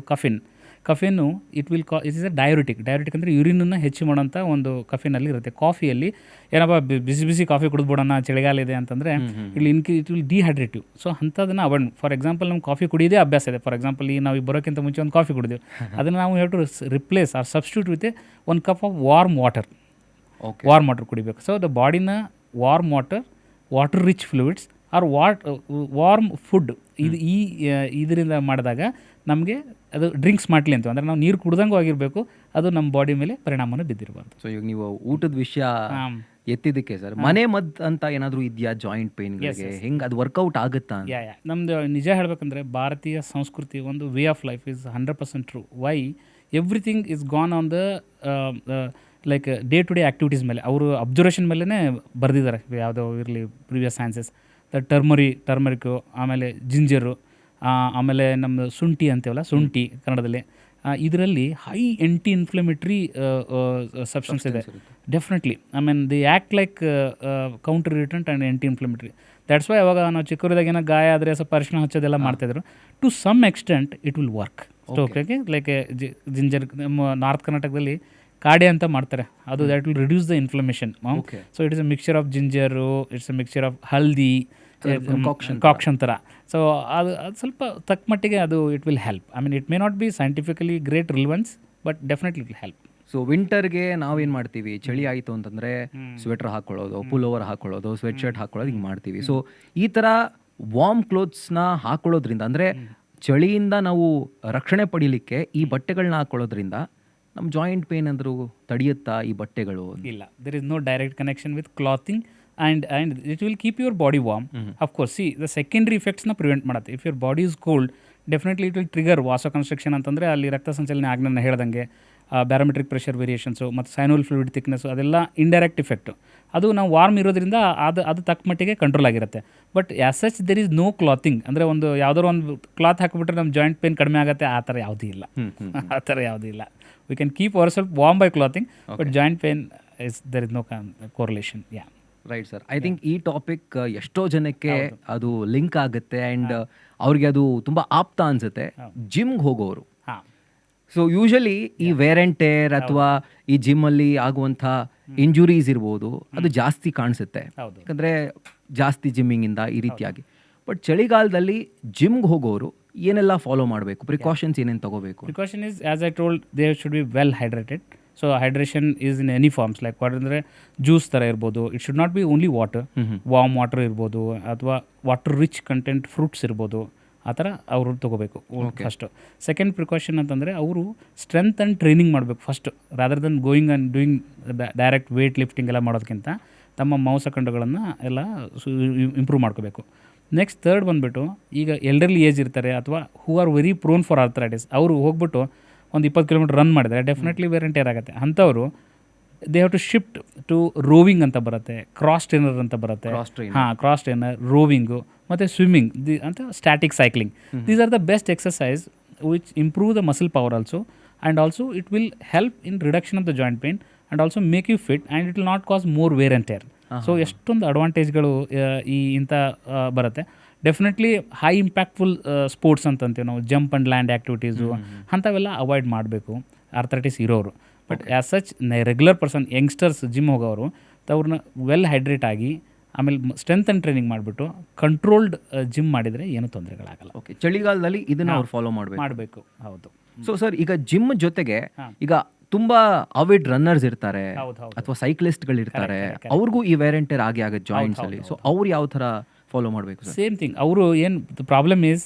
ಕಫಿನ್ನು it is ಅ ಡಯೋರಿಟಿಕ್ ಅಂದರೆ ಯೂರಿನನ್ನು ಹೆಚ್ಚು ಮಾಡೋಂಥ ಒಂದು ಕಫಿನಲ್ಲಿ ಇರುತ್ತೆ. ಕಾಫಿಯಲ್ಲಿ ಏನಪ್ಪ ಬಿಸಿ ಕಾಫಿ ಕುಡಿದ್ಬಿಡೋಣ ಚಳಿಗಾಲ ಇದೆ ಅಂತಂದರೆ ಇಲ್ಲಿ ಇಟ್ ವಿಲ್ ಡಿಹೈಡ್ರೇಟಿವ್. ಸೊ ಅಂಥದನ್ನು ಅವಾಯ್ಡ್. ಫಾರ್ ಎಕ್ಸಾಂಪಲ್ ನಮ್ಮ ಕಾಫಿ ಕುಡಿಯೋದೇ ಅಭ್ಯಾಸ ಇದೆ. ಫಾರ್ ಎಕ್ಸಾಂಪಲ್ ಈಗ ನಾವು ಬರೋಕ್ಕಿಂತ ಮುಂಚೆ ಒಂದು ಕಾಫಿ ಕುಡಿದೆವು, ಅದನ್ನು ನಾವು have to replace or substitute with 1 cup of warm water ಕುಡಿಬೇಕು. ಸೊ ದ ಬಾಡಿನ warm water rich fluids or warm food ಇದರಿಂದ ಮಾಡಿದಾಗ ನಮಗೆ ಅದು ಡ್ರಿಂಕ್ ಸ್ಮಾರ್ಟ್ಲಿ ಅಂತ. ಅಂದರೆ ನಾವು ನೀರು ಕುಡ್ದಂಗೂ ಆಗಿರಬೇಕು, ಅದು ನಮ್ಮ ಬಾಡಿ ಮೇಲೆ ಪರಿಣಾಮನ ಬಿದ್ದಿರಬಾರ್ದು. ಸೊ ಈಗ ನೀವು ಊಟದ ವಿಷಯ ಎತ್ತಿದ್ದಕ್ಕೆ ಸರ್, ಮನೆ ಮದ್ದು ಅಂತ ಏನಾದರೂ ಇದೆಯಾ ಜಾಯಿಂಟ್ ಪೇನ್ಗೆ? ಹೆಂಗೆ ಅದು ವರ್ಕೌಟ್ ಆಗುತ್ತಾ? ನಮ್ಮದು ನಿಜ ಹೇಳಬೇಕಂದ್ರೆ ಭಾರತೀಯ ಸಂಸ್ಕೃತಿ ಒಂದು way of life is 100% true. Why everything is gone on the like day to day activities ಮೇಲೆ, ಅವರು ಅಬ್ಸರ್ವೇಷನ್ ಮೇಲೇ ಬರೆದಿದ್ದಾರೆ. ಯಾವುದೋ ಇರಲಿ ಪ್ರಿವಿಯಸ್ ಸೈನ್ಸಸ್, ಟರ್ಮರಿಕ್ಕು, ಆಮೇಲೆ ಜಿಂಜರು, ಆಮೇಲೆ ನಮ್ಮ ಶುಂಠಿ ಅಂತೀವಲ್ಲ, ಶುಂಠಿ ಕನ್ನಡದಲ್ಲಿ, ಇದರಲ್ಲಿ ಹೈ ಆ್ಯಂಟಿ ಇನ್ಫ್ಲಮೇಟ್ರಿ ಸಬ್ಸ್ಟೆನ್ಸ್ ಇದೆ. Definitely they act like counter irritant and anti inflammatory. That's why ಅವಾಗ ನಾವು ಚಿಕ್ಕವರಿದಾಗ ಏನೋ ಗಾಯ ಆದರೆ ಸ್ವಲ್ಪ ಅರಿಶಿನ ಹಚ್ಚೋದೆಲ್ಲ ಮಾಡ್ತಾಯಿದ್ರು. To some extent it will work. So okay like ginger ನಮ್ಮ ನಾರ್ತ್ ಕರ್ನಾಟಕದಲ್ಲಿ ಕಾಡೆ ಅಂತ ಮಾಡ್ತಾರೆ, ಅದು that will reduce the inflammation. So it is a mixture of ginger, it's a mixture of haldi decoction ಥರ. ಸೊ ಅದು ಸ್ವಲ್ಪ ತಕ್ಕ ಮಟ್ಟಿಗೆ ಅದು it will help. I mean it may not be scientifically great relevance, but definitely it will help. So ವಿಂಟರ್ಗೆ ನಾವೇನು ಮಾಡ್ತೀವಿ, ಚಳಿ ಆಯಿತು ಅಂತಂದರೆ ಸ್ವೆಟರ್ ಹಾಕೊಳ್ಳೋದು, ಪುಲ್-ಓವರ್ ಹಾಕೊಳ್ಳೋದು, ಸ್ವೆಟ್ ಶರ್ಟ್ ಹಾಕೊಳ್ಳೋದು, ಹಿಂಗೆ ಮಾಡ್ತೀವಿ. ಸೊ ಈ ಥರ ವಾರ್ಮ್ ಕ್ಲೋತ್ಸ್ನ ಹಾಕೊಳ್ಳೋದ್ರಿಂದ, ಅಂದರೆ ಚಳಿಯಿಂದ ನಾವು ರಕ್ಷಣೆ ಪಡೀಲಿಕ್ಕೆ ಈ ಬಟ್ಟೆಗಳನ್ನ ಹಾಕೊಳ್ಳೋದ್ರಿಂದ ನಮ್ಮ ಜಾಯಿಂಟ್ ಪೇನ್ ಅಂದರೂ ತಡೆಯುತ್ತಾ ಈ ಬಟ್ಟೆಗಳು? ಇಲ್ಲ, there is no direct connection with clothing and it will keep your body warm. Of course see the secondary ಇಫೆಕ್ಟ್ಸ್ನ ಪ್ರಿವೆಂಟ್ ಮಾಡುತ್ತೆ. If your body is cold, definitely it will trigger vasoconstriction ಅಂತಂದರೆ ಅಲ್ಲಿ ರಕ್ತ ಸಂಚಲನೆ ನಾನು ಹೇಳ್ದಂಗೆ ಬ್ಯಾರೋಮೆಟ್ರಿಕ್ ಪ್ರೆಷರ್ ವೇರಿಯೇಷನ್ಸು ಮತ್ತು synovial fluid thickness ಅದೆಲ್ಲ indirect effect. ಅದು ನಾವು ವಾರ್ಮ್ ಇರೋದ್ರಿಂದ ಅದು ತಕ್ಕ ಮಟ್ಟಿಗೆ ಕಂಟ್ರೋಲ್ ಆಗಿರುತ್ತೆ. But as such there is no clothing, ಅಂದರೆ ಒಂದು ಯಾವುದೋ ಒಂದು ಕ್ಲಾತ್ ಹಾಕಿಬಿಟ್ರೆ ನಮ್ಮ ಜಾಯಿಂಟ್ ಪೇನ್ ಕಡಿಮೆ ಆಗುತ್ತೆ, ಆ ಥರ ಯಾವುದೂ ಇಲ್ಲ. ಆ ಥರ ಯಾವುದೂ ಇಲ್ಲ. We can keep our self warm by clothing, but joint pain there is no correlation. Yeah, right sir. I think ಈ ಟಾಪಿಕ್ ಎಷ್ಟೋ ಜನಕ್ಕೆ ಅದು ಲಿಂಕ್ ಆಗುತ್ತೆ ಆ್ಯಂಡ್ ಅವ್ರಿಗೆ ಅದು ತುಂಬ ಆಪ್ತ ಅನಿಸುತ್ತೆ. ಜಿಮ್ಗೆ ಹೋಗೋರು, ಸೊ ಯೂಶಲಿ ಈ ವೇರ್ ಆ್ಯಂಡ್ ಟೇರ್ ಅಥವಾ ಈ ಜಿಮ್ಮಲ್ಲಿ ಆಗುವಂಥ ಇಂಜುರೀಸ್ ಇರ್ಬೋದು, ಅದು ಜಾಸ್ತಿ ಕಾಣಿಸುತ್ತೆ, ಯಾಕಂದರೆ ಜಾಸ್ತಿ ಜಿಮ್ಮಿಂಗಿಂದ ಈ ರೀತಿಯಾಗಿ. ಬಟ್ ಚಳಿಗಾಲದಲ್ಲಿ ಜಿಮ್ಗೆ ಹೋಗೋರು ಏನೆಲ್ಲ ಫಾಲೋ ಮಾಡಬೇಕು, ಪ್ರಿಕಾಷನ್ಸ್ ಏನೇನು ತಗೋಬೇಕು? Precaution is, as I told, they should be well hydrated. So hydration is in any forms, like what ಅಂದರೆ ಜ್ಯೂಸ್ ಥರ ಇರ್ಬೋದು. It should not be only water, warm water ಇರ್ಬೋದು, ಅಥವಾ ವಾಟರ್ ರಿಚ್ ಕಂಟೆಂಟ್ ಫ್ರೂಟ್ಸ್ ಇರ್ಬೋದು. ಆ ಥರ ಅವರು ತೊಗೋಬೇಕು ಫಸ್ಟು. ಸೆಕೆಂಡ್ ಪ್ರಿಕಾಷನ್ ಅಂತಂದರೆ ಅವರು ಸ್ಟ್ರೆಂತ್ ಆ್ಯಂಡ್ ಟ್ರೈನಿಂಗ್ ಮಾಡಬೇಕು first, rather than going and doing direct weight lifting ಎಲ್ಲ ಮಾಡೋದಕ್ಕಿಂತ ತಮ್ಮ ಮಾಂಸಖಂಡಗಳನ್ನು ಎಲ್ಲ ಇಂಪ್ರೂವ್ ಮಾಡ್ಕೋಬೇಕು. ನೆಕ್ಸ್ಟ್ ಥರ್ಡ್ ಬಂದುಬಿಟ್ಟು, ಈಗ ಎಲ್ಡರ್ಲಿ ಏಜ್ ಇರ್ತಾರೆ ಅಥವಾ who are very prone for arthritis, ಅವರು ಹೋಗ್ಬಿಟ್ಟು ಒಂದು 20 ಕಿಲೋಮೀಟರ್ ರನ್ ಮಾಡಿದರೆ ಡೆಫಿನೆಟ್ಲಿ ವೇರ್ ಆ್ಯಂಡ್ ಟೇರ್ ಆಗುತ್ತೆ. ಅಂಥವರು they have to shift to rowing ಅಂತ ಬರುತ್ತೆ, ಕ್ರಾಸ್ ಟ್ರೈನರ್ ಅಂತ ಬರುತ್ತೆ. ಕ್ರಾಸ್ ಟ್ರೈನರ್, ರೋವಿಂಗು ಮತ್ತು ಸ್ವಿಮ್ಮಿಂಗ್ ಅಂತ static cycling. These are the best exercise which improve the muscle power also, and also it will help in reduction of the joint pain and also make you fit and it will not cause more wear and tear. So ಎಷ್ಟೊಂದು ಅಡ್ವಾಂಟೇಜ್ಗಳು ಇಂಥ ಬರುತ್ತೆ. Definitely high impactful sports ಅಂತಂತೀವಿ ನಾವು, jump and land activities ಅಂಥವೆಲ್ಲ avoid ಮಾಡಬೇಕು arthritis ಇರೋರು. But as such regular person, youngsters gym ಹೋಗೋರು ಅವ್ರನ್ನ ವೆಲ್ ಹೈಡ್ರೇಟ್ ಆಗಿ ಆಮೇಲೆ ಸ್ಟ್ರೆಂತ್ ಆ್ಯಂಡ್ ಟ್ರೈನಿಂಗ್ ಮಾಡಿಬಿಟ್ಟು ಕಂಟ್ರೋಲ್ಡ್ ಜಿಮ್ ಮಾಡಿದರೆ ಏನೂ ತೊಂದರೆಗಳಾಗಲ್ಲ. ಓಕೆ, ಚಳಿಗಾಲದಲ್ಲಿ ಇದನ್ನು ಅವ್ರು ಫಾಲೋ ಮಾಡಬೇಕು. ಹೌದು. ಸೊ ಸರ್, ಈಗ ಜಿಮ್ ಜೊತೆಗೆ ಈಗ ತುಂಬಾ ಅವಿಡ್ ರನ್ನರ್ಸ್ ಇರ್ತಾರೆ ಅಥವಾ ಸೈಕ್ಲಿಸ್ಟ್ಗಳು ಇರ್ತಾರೆ, ಅವ್ರಿಗೂ ಈ ವೇರ್ ಆ್ಯಂಡ್ ಟೇರ್ ಆಗುತ್ತೆ ಜಾಯಿಂಟ್ಸ್ ಅಲ್ಲಿ. ಸೊ ಅವ್ರು ಯಾವ ಥರ ಫಾಲೋ ಮಾಡಬೇಕು? Same thing. ಅವರು ಏನು ಪ್ರಾಬ್ಲಮ್ ಈಸ್,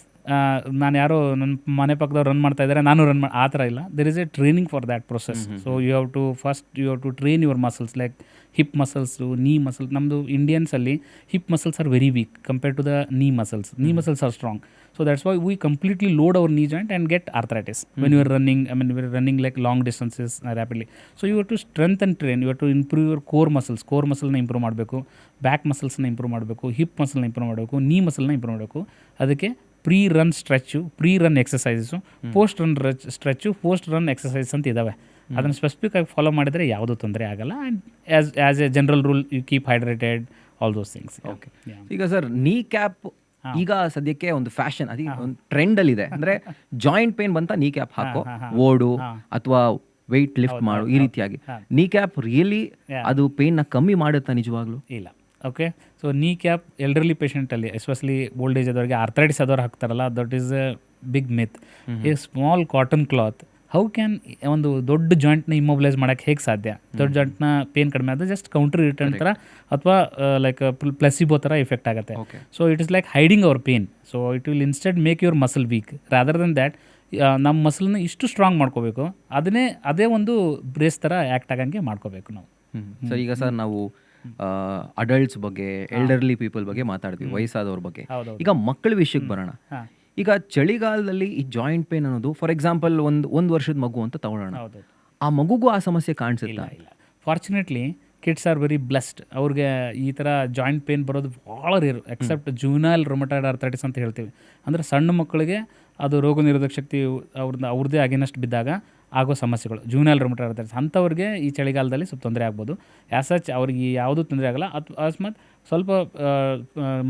ನಾನು ಯಾರೋ ನನ್ನ ಮನೆ ಪಕ್ಕದವ್ರು ರನ್ ಮಾಡ್ತಾ ಇದ್ದಾರೆ, ನಾನು ರನ್ ಆ ಥರ ಇಲ್ಲ. There is a training for that process. So you have to train your muscles, like hip muscles, knee muscles. ನಮ್ಮದು ಇಂಡಿಯನ್ಸಲ್ಲಿ hip muscles are very weak compared to the knee muscles. Knee muscles are strong. So that's why we completely load our knee joint and get arthritis when you are running. I mean, we are running like long distances rapidly. So you have to strengthen train. You have to improve your core muscles. Core muscle na improve ಮಾಡಬೇಕು, back ಮಸಲ್ಸ್ನ improve ಮಾಡಬೇಕು, hip ಮಸಲ್ನ improve ಮಾಡಬೇಕು, knee ಮಸಲ್ನ improve ಮಾಡಬೇಕು. ಅದಕ್ಕೆ pre run stretch, pre run exercise, post run stretch, post run exercise ಅಂತ ಇದ್ದಾವೆ. ಅದನ್ನು ಸ್ಪೆಸಿಫಿಕ್ ಆಗಿ ಫಾಲೋ ಮಾಡಿದರೆ ಯಾವುದೂ ತೊಂದರೆ ಆಗಲ್ಲ. And as a general rule you keep hydrated, all those things. Okay. ಈಗ ಸರ್, ನೀ ಕ್ಯಾಪ್ ಈಗ ಸದ್ಯಕ್ಕೆ ಒಂದು ಫ್ಯಾಷನ್, ಅದಕ್ಕೆ ಒಂದು ಟ್ರೆಂಡ್ ಇದೆ. ಅಂದ್ರೆ ಜಾಯಿಂಟ್ ಪೇನ್ ಬಂತ ನೀ ಕ್ಯಾಪ್ ಹಾಕೋ, ಓಡು ಅಥವಾ ವೆಯ್ಟ್ ಲಿಫ್ಟ್ ಮಾಡು, ಈ ರೀತಿಯಾಗಿ. ನೀ ಕ್ಯಾಪ್ ರಿಯಲಿ ಅದು ಪೇನ್ನ ಕಮ್ಮಿ ಮಾಡುತ್ತಾ ನಿಜವಾಗ್ಲೂ? ಇಲ್ಲ. Okay. So kneecap elderly ಪೇಷಂಟಲ್ಲಿ, ಎಸ್ಪೆಷಲಿ ಓಲ್ಡ್ ಏಜ್ ಆದವ್ರಿಗೆ, ಆರ್ಥರೈಟಿಸ್ ಆದವ್ರು ಹಾಕ್ತಾರಲ್ಲ, that is a big myth. A small cotton cloth how can ಒಂದು ದೊಡ್ಡ ಜಾಯಿಂಟ್ನ ಇಮ್ಮೊಬಿಲೈಸ್ ಮಾಡೋಕ್ಕೆ ಹೇಗೆ ಸಾಧ್ಯ? ದೊಡ್ಡ ಜಾಯಿಂಟ್ನ ಪೇನ್ ಕಡಿಮೆ ಆದರೆ ಜಸ್ಟ್ ಕೌಂಟರ್ ರಿಟರ್ನ್ ಥರ ಅಥವಾ ಲೈಕ್ ಪ್ಲೆಸಿಬೋ ಥರ ಎಫೆಕ್ಟ್ ಆಗುತ್ತೆ. So it is like hiding our pain. So it will instead make your muscle weak rather than that. ನಮ್ಮ ಮಸಲ್ನ ಇಷ್ಟು ಸ್ಟ್ರಾಂಗ್ ಮಾಡ್ಕೋಬೇಕು, ಅದೇ ಒಂದು ಬ್ರೇಸ್ ಥರ ಆ್ಯಕ್ಟ್ ಆಗಂಗೆ ಮಾಡ್ಕೋಬೇಕು ನಾವು. ಸರ್, ಈಗ ಸರ್ ನಾವು ಅಡಲ್ಟ್ಸ್ ಬಗ್ಗೆ, ಎಲ್ಡರ್ಲಿ ಪೀಪಲ್ ಬಗ್ಗೆ ಮಾತಾಡ್ತೀವಿ, ವಯಸ್ಸಾದವ್ರ ಬಗ್ಗೆ. ಈಗ ಮಕ್ಕಳ ವಿಷಯಕ್ಕೆ ಬರೋಣ. ಈಗ ಚಳಿಗಾಲದಲ್ಲಿ ಈ ಜಾಯಿಂಟ್ ಪೇನ್ ಅನ್ನೋದು, ಫಾರ್ ಎಕ್ಸಾಂಪಲ್ ಒಂದು ವರ್ಷದ ಮಗು ಅಂತ ತಗೊಳ್ಳೋಣ, ಆ ಮಗುಗೂ ಆ ಸಮಸ್ಯೆ ಕಾಣಿಸುತ್ತಾ? ಇಲ್ಲ. Fortunately kids are very blessed. ಅವ್ರಿಗೆ ಈ ಥರ ಜಾಯಿಂಟ್ ಪೇನ್ ಬರೋದು ಭಾಳ ರೇರು, ಎಕ್ಸೆಪ್ಟ್ ಜೂನೈಲ್ ರೊಮಟಾಯ್ಡ್ ಆರ್ಥರೈಟಿಸ್ ಅಂತ ಹೇಳ್ತೀವಿ. ಅಂದರೆ ಸಣ್ಣ ಮಕ್ಕಳಿಗೆ ಅದು ರೋಗ ನಿರೋಧಕ ಶಕ್ತಿ ಅವ್ರದ್ದೇ ಆಗಿನಷ್ಟು ಬಿದ್ದಾಗ ಆಗೋ ಸಮಸ್ಯೆಗಳು, ಜೂನೈಲ್ ರೊಮಟಾಯ್ಡ್ ಆರ್ಥರೈಟಿಸ್. ಅಂಥವ್ರಿಗೆ ಈ ಚಳಿಗಾಲದಲ್ಲಿ ಸ್ವಲ್ಪ ತೊಂದರೆ ಆಗ್ಬೋದು. ಆ್ಯಸ್ ಸಚ್ ಅವ್ರಿಗೆ ಯಾವುದೂ ತೊಂದರೆ ಆಗಲ್ಲ. ಅಕಸ್ಮಾತ್ ಸ್ವಲ್ಪ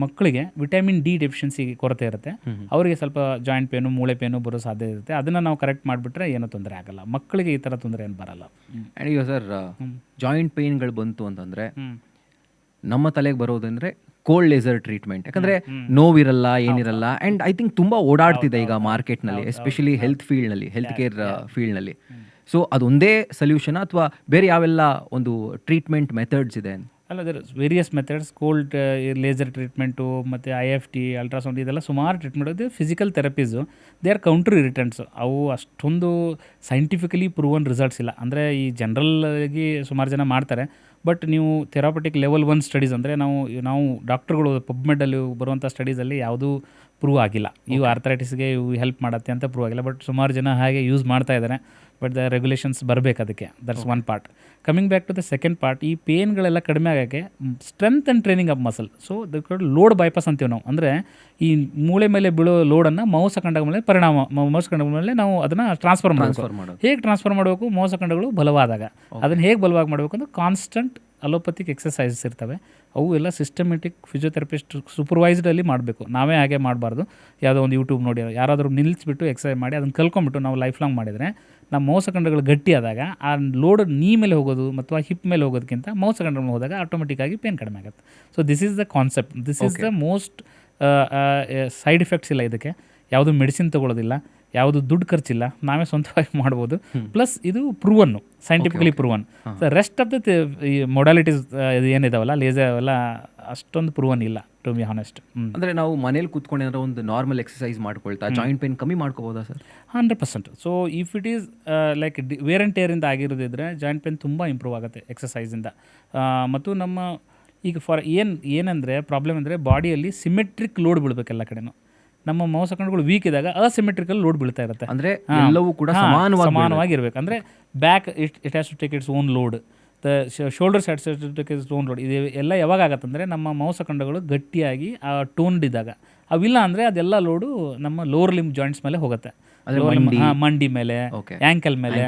ಮಕ್ಕಳಿಗೆ ವಿಟಮಿನ್ ಡಿ ಡೆಫಿಷಿಯನ್ಸಿ ಕೊರತೆ ಇರುತ್ತೆ, ಅವರಿಗೆ ಸ್ವಲ್ಪ ಜಾಯಿಂಟ್ ಪೇನು ಮೂಳೆ ಪೇನು ಬರೋ ಸಾಧ್ಯತೆ ಇರುತ್ತೆ. ಅದನ್ನು ನಾವು ಕರೆಕ್ಟ್ ಮಾಡಿಬಿಟ್ರೆ ಏನೂ ತೊಂದರೆ ಆಗಲ್ಲ, ಮಕ್ಕಳಿಗೆ ಈ ಥರ ತೊಂದರೆ ಏನು ಬರಲ್ಲ. ಆ್ಯಂಡ್ ಈಗ ಸರ್ ಜಾಯಿಂಟ್ ಪೇಯ್ನ್ಗಳು ಬಂತು ಅಂತಂದರೆ ನಮ್ಮ ತಲೆಗೆ ಬರೋದಂದರೆ ಕೋಲ್ಡ್ ಲೇಸರ್ ಟ್ರೀಟ್ಮೆಂಟ್, ಯಾಕಂದರೆ ನೋವಿರಲ್ಲ ಏನಿರಲ್ಲ. ಆ್ಯಂಡ್ ಐ ಥಿಂಕ್ ತುಂಬ ಓಡಾಡ್ತಿದೆ ಈಗ ಮಾರ್ಕೆಟ್ನಲ್ಲಿ, ಎಸ್ಪೆಷಲಿ ಹೆಲ್ತ್ ಫೀಲ್ಡ್ನಲ್ಲಿ, ಹೆಲ್ತ್ ಕೇರ್ ಫೀಲ್ಡ್ನಲ್ಲಿ. ಸೊ ಅದೊಂದೇ ಸೊಲ್ಯೂಷನ್ ಅಥವಾ ಬೇರೆ ಯಾವೆಲ್ಲ ಒಂದು ಟ್ರೀಟ್ಮೆಂಟ್ ಮೆಥಡ್ಸ್ ಇದೆ? ಅಲ್ಲ, ಅದರ various methods, cold laser treatment ಮತ್ತು IFT, ಅಲ್ಟ್ರಾಸೌಂಡ್, ಇದೆಲ್ಲ ಸುಮಾರು ಟ್ರೀಟ್ಮೆಂಟ್ ಇದೆ. Physical therapies they are counter irritants. ಅವು ಅಷ್ಟೊಂದು ಸೈಂಟಿಫಿಕಲಿ ಪ್ರೂವನ್ ರಿಸಲ್ಟ್ಸ್ ಇಲ್ಲ. ಅಂದರೆ ಈ ಜನರಲ್ಲಾಗಿ ಸುಮಾರು ಜನ ಮಾಡ್ತಾರೆ, ಬಟ್ ನೀವು ಥೆರಾಪಟಿಕ್ ಲೆವೆಲ್ 1 ಸ್ಟಡೀಸ್ ಅಂದರೆ ನಾವು ಡಾಕ್ಟ್ರುಗಳು ಪಬ್ಮೆಡಲ್ಲಿ ಬರುವಂಥ ಸ್ಟಡೀಸಲ್ಲಿ ಯಾವುದೂ ಪ್ರೂವ್ ಆಗಿಲ್ಲ. ಇವು ಆರ್ಥರೈಟಿಸ್ಗೆ ಇವು ಹೆಲ್ಪ್ ಮಾಡುತ್ತೆ ಅಂತ ಪ್ರೂವ್ ಆಗಿಲ್ಲ, ಬಟ್ ಸುಮಾರು ಜನ ಹಾಗೆ ಯೂಸ್ ಮಾಡ್ತಾ ಇದ್ದಾರೆ. ಬಟ್ ದ ರೆಗ್ಯುಲೇಷನ್ಸ್ ಬರಬೇಕು ಅದಕ್ಕೆ. That's one part. Coming back to the second part, ಈ ಪೇನ್ಗಳೆಲ್ಲ ಕಡಿಮೆ ಆಗೋಕ್ಕೆ strength and training of muscle. So load bypass ಅಂತೀವಿ ನಾವು. ಅಂದರೆ ಈ ಮೂಳೆ ಮೇಲೆ ಬೀಳೋ ಲೋಡನ್ನು ಮಾಂಸಖಂಡಗಳ ಮೇಲೆ ಮಾಂಸಖಂಡಗಳ ಮೇಲೆ ನಾವು ಅದನ್ನು ಟ್ರಾನ್ಸ್ಫರ್ ಮಾಡಬೇಕು. ಹೇಗೆ ಟ್ರಾನ್ಸ್ಫರ್ ಮಾಡಬೇಕು? ಮಾಂಸಖಂಡಗಳು ಬಲವಾದಾಗ ಅದನ್ನು ಹೇಗೆ ಬಲವಾಗಿ ಮಾಡಬೇಕು ಅಂದರೆ ಕಾನ್ಸ್ಟಂಟ್ ಅಲೋಪತಿಕ್ ಎಕ್ಸಸೈಸಸ್ ಇರ್ತವೆ. ಅವು ಎಲ್ಲ ಸಿಸ್ಟಮೆಟಿಕ್ ಫಿಸಿಯೋಥೆರಪಿಸ್ಟ್ ಸೂಪರ್ವೈಸ್ಡಲ್ಲಿ ಮಾಡಬೇಕು. ನಾವೇ ಹಾಗೆ ಮಾಡಬಾರ್ದು. ಯಾವುದೋ ಒಂದು ಯೂಟ್ಯೂಬ್ ನೋಡಿ ಯಾರಾದರೂ ನಿಲ್ಲಿಸ್ಬಿಟ್ಟು ಎಕ್ಸಸೈಸ್ ಮಾಡಿ ಅದನ್ನು ಕಲ್ಕೊಂಬಿಟ್ಟು ನಾವು ಲೈಫ್ ಲಾಂಗ್ ಮಾಡಿದರೆ ನಮ್ಮ ಮಾಂಸಖಂಡಗಳು ಗಟ್ಟಿ ಆದಾಗ ಆ ಲೋಡ್ ನೀ ಮೇಲೆ ಹೋಗೋದು ಮತ್ತು ಹಿಪ್ ಮೇಲೆ ಹೋಗೋದಕ್ಕಿಂತ ಮಾಂಸಖಂಡಗಳ ಮೇಲೆ ಹೋದಾಗ ಆಟೋಮೆಟಿಕ್ಕಾಗಿ ಪೇನ್ ಕಡಿಮೆ ಆಗುತ್ತೆ. So this is the concept. This is the most side effects ಇಲ್ಲ ಇದಕ್ಕೆ. ಯಾವುದು ಮೆಡಿಸಿನ್ ತೊಗೊಳ್ಳೋದಿಲ್ಲ, ಯಾವುದು ದುಡ್ಡು ಖರ್ಚಿಲ್ಲ, ನಾವೇ ಸ್ವಂತವಾಗಿ ಮಾಡ್ಬೋದು. ಪ್ಲಸ್ ಇದು proven, scientifically proven. So rest of the ಈ ಮೊಡಾಲಿಟೀಸ್ ಏನಿದಾವಲ್ಲ, ಲೇಸರ್ ಅವೆಲ್ಲ ಅಷ್ಟೊಂದು ಪ್ರೂವನ್ ಇಲ್ಲ, ಟು ಬಿ ಹಾನೆಸ್ಟ್. ಅಂದರೆ ನಾವು ಮನೇಲಿ ಕೂತ್ಕೊಂಡು ಏನಾದ್ರು ಒಂದು ನಾರ್ಮಲ್ ಎಕ್ಸಸೈಸ್ ಮಾಡ್ಕೊಳ್ತಾ ಜಾಯಿಂಟ್ ಪೇನ್ ಕಮ್ಮಿ ಮಾಡ್ಕೋಬೋದಾ sir? 100%. So if it is like wear and ಟೇರಿಂದ ಆಗಿರೋದಿದ್ರೆ ಜಾಯಿಂಟ್ ಪೇನ್ ತುಂಬ ಇಂಪ್ರೂವ್ ಆಗುತ್ತೆ ಎಕ್ಸಸೈಸಿಂದ. ಮತ್ತು ನಮ್ಮ ಈಗ ಏನಂದರೆ ಪ್ರಾಬ್ಲಮ್ ಅಂದರೆ ಬಾಡಿಯಲ್ಲಿ ಸಿಮೆಟ್ರಿಕ್ ಲೋಡ್ ಬೀಳಬೇಕು ಎಲ್ಲ ಕಡೆನೂ. ನಮ್ಮ ಮಾಂಸಖಂಡಗಳು ವೀಕ್ ಇದ್ದಾಗ ಅಸಿಮೆಟ್ರಿಕಲ್ ಲೋಡ್ ಬೀಳ್ತಾ ಇರುತ್ತೆ. ಅಂದರೆ ಎಲ್ಲವೂ ಕೂಡ ಸಮಾನವಾಗಿರ್ಬೇಕು. ಅಂದರೆ back it has to take its own load, the shoulders has to take its own load. ಇದು ಎಲ್ಲ ಯಾವಾಗ ಆಗತ್ತಂದರೆ ನಮ್ಮ ಮಾಂಸಖಂಡಗಳು ಗಟ್ಟಿಯಾಗಿ ಟೋನ್ಡ್ ಇದ್ದಾಗ. ಅವಿಲ್ಲ ಅಂದರೆ ಅದೆಲ್ಲ ಲೋಡು ನಮ್ಮ ಲೋವರ್ ಲಿಂಬ್ ಜಾಯಿಂಟ್ಸ್ ಮೇಲೆ ಹೋಗುತ್ತೆ. ಮಂಡಿ ಮೇಲೆ, ಆ್ಯಂಕಲ್ ಮೇಲೆ,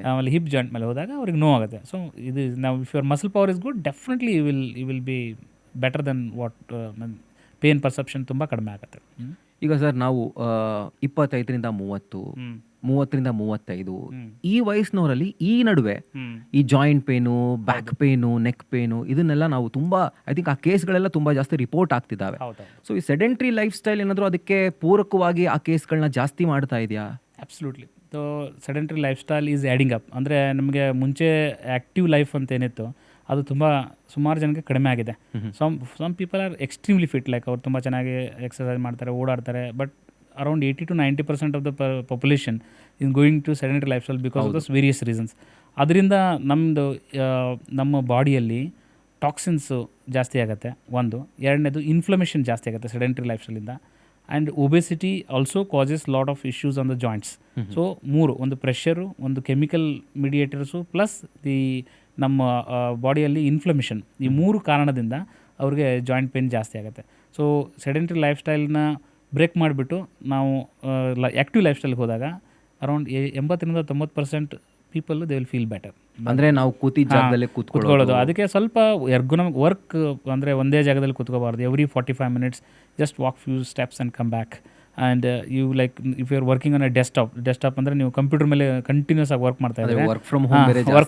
ಆಮೇಲೆ ಹಿಪ್ ಜಾಯಿಂಟ್ ಮೇಲೆ ಹೋದಾಗ ಅವ್ರಿಗೆ ನೋವಾಗುತ್ತೆ. ಸೊ ಇದು ನಾವು if your muscle power is good, definitely you will be better then what pain perception ತುಂಬ ಕಡಿಮೆ ಆಗುತ್ತೆ. ಈಗ ಸರ್ ನಾವು 25ರಿಂದ 30, 30ರಿಂದ 35 ಈ ವಯಸ್ಸಿನವರಲ್ಲಿ ಈ ನಡುವೆ ಈ joint pain, back pain, neck pain ಇದನ್ನೆಲ್ಲ ನಾವು ತುಂಬ ಐ ಥಿಂಕ್ ಆ ಕೇಸ್ಗಳೆಲ್ಲ ತುಂಬ ಜಾಸ್ತಿ ರಿಪೋರ್ಟ್ ಆಗ್ತಿದ್ದಾವೆ. ಸೊ ಈ ಸೆಡೆಂಟ್ರಿ ಲೈಫ್ ಸ್ಟೈಲ್ ಏನಾದರೂ ಅದಕ್ಕೆ ಪೂರಕವಾಗಿ ಆ ಕೇಸ್ಗಳನ್ನ ಜಾಸ್ತಿ ಮಾಡ್ತಾ ಇದೆಯಾ? Absolutely. So sedentary life style is adding up. ಅಂದರೆ ನಮಗೆ ಮುಂಚೆ ಆ್ಯಕ್ಟಿವ್ ಲೈಫ್ ಅಂತ ಏನಿತ್ತು ಅದು ತುಂಬ ಸುಮಾರು ಜನಕ್ಕೆ ಕಡಿಮೆ ಆಗಿದೆ. Some people are extremely fit, like ಅವ್ರು ತುಂಬ ಚೆನ್ನಾಗಿ ಎಕ್ಸಸೈಸ್ ಮಾಡ್ತಾರೆ, ಓಡಾಡ್ತಾರೆ. But around 80 to 90% of the population is going to sedentary lifestyle because of thus various reasons. ಅದರಿಂದ ನಮ್ಮ ಬಾಡಿಯಲ್ಲಿ ಟಾಕ್ಸಿನ್ಸು ಜಾಸ್ತಿ ಆಗುತ್ತೆ ಒಂದು. ಎರಡನೇದು ಇನ್ಫ್ಲಮೇಷನ್ ಜಾಸ್ತಿ ಆಗುತ್ತೆ ಸೆಡೆಂಟರಿ ಲೈಫ್ ಸ್ಟೈಲಿಂದ. And obesity also causes lot of issues on the joints. So ಒಂದು ಪ್ರೆಷರು, ಒಂದು ಕೆಮಿಕಲ್ ಮಿಡಿಯೇಟರ್ಸು, ಪ್ಲಸ್ ನಮ್ಮ ಬಾಡಿಯಲ್ಲಿ ಇನ್ಫ್ಲಮೇಷನ್, ಈ 3 ಕಾರಣದಿಂದ ಅವ್ರಿಗೆ ಜಾಯಿಂಟ್ ಪೇನ್ ಜಾಸ್ತಿ ಆಗುತ್ತೆ. ಸೊ ಸೆಡೆಂಟರಿ ಲೈಫ್ ಸ್ಟೈಲ್ನ ಬ್ರೇಕ್ ಮಾಡಿಬಿಟ್ಟು ನಾವು ಆ್ಯಕ್ಟಿವ್ ಲೈಫ್ ಸ್ಟೈಲ್ಗೆ ಹೋದಾಗ ಅರೌಂಡ್ 80ರಿಂದ 90% people they will feel better. ಅಂದರೆ ನಾವು ಕೂತಿದ್ದ ಜಾಗದಲ್ಲೇ ಕೂತ್ಕೊಳ್ಳೋದು. ಅದಕ್ಕೆ ಸ್ವಲ್ಪ ಎರ್ಗೊನಮಿಕ್ ವರ್ಕ್, ಅಂದರೆ ಒಂದೇ ಜಾಗದಲ್ಲಿ ಕೂತ್ಕೋಬಾರ್ದು. Every 45 minutes just walk few steps and come back. And you like if you are working on a desktop ಅಂದರೆ ನೀವು ಕಂಪ್ಯೂಟರ್ ಮೇಲೆ ಕಂಟಿನ್ಯೂಸ್ ಆಗಿ ವರ್ಕ್ ಮಾಡ್ತಾ ಇದ್ದಾರೆ. ವರ್ಕ್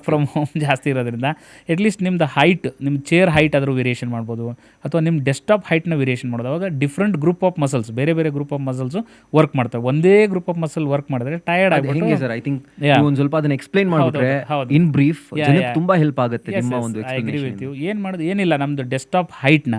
ಫ್ರಮ್ ಹೋಮ್ ಜಾಸ್ತಿ ಇರೋದ್ರಿಂದ ಅಟ್ಲೀಸ್ಟ್ ನಿಮ್ದು ಹೈಟ್, ನಿಮ್ಮ ಚೇರ್ ಹೈಟ್ ಆದರೂ ವೇರಿಯೇಷನ್ ಮಾಡ್ಬೋದು, ಅಥವಾ ನಿಮ್ಮ ಡೆಸ್ಕ್ಟಾಪ್ ಹೈಟ್ನ ವೇರಿಯೇಷನ್ ಮಾಡೋದು. ಅವಾಗ ಡಿಫ್ರೆಂಟ್ ಗ್ರೂಪ್ ಆಫ್ ಮಸಲ್ಸ್, ಬೇರೆ ಬೇರೆ ಗ್ರೂಪ್ ಆಫ್ ಮಸಲ್ಸು ವರ್ಕ್ ಮಾಡ್ತವೆ. ಒಂದೇ ಗ್ರೂಪ್ ಆಫ್ ಮಸಲ್ ವರ್ಕ್ ಮಾಡಿದ್ರೆ ಟಯರ್ಡ್ ಆಗಿಬಿಟ್ಟು ಸರ್ ಐ ಥಿಂಕ್ ಒಂದು ಸ್ವಲ್ಪ ಅದನ್ನ ಎಕ್ಸ್ಪ್ಲೈನ್ ಮಾಡಿಬಿಟ್ರೆ ಇನ್ ಬ್ರೀಫ್ ತುಂಬಾ ಹೆಲ್ಪ್ ಆಗುತ್ತೆ ನಿಮ್ಮ ಒಂದು ಎಕ್ಸ್ಪ್ಲನೇಷನ್. ಏನು ಮಾಡೋದು ಏನಿಲ್ಲ, ನಮ್ಮದು ಡೆಸ್ಕ್ಟಾಪ್ ಹೈಟ್ನ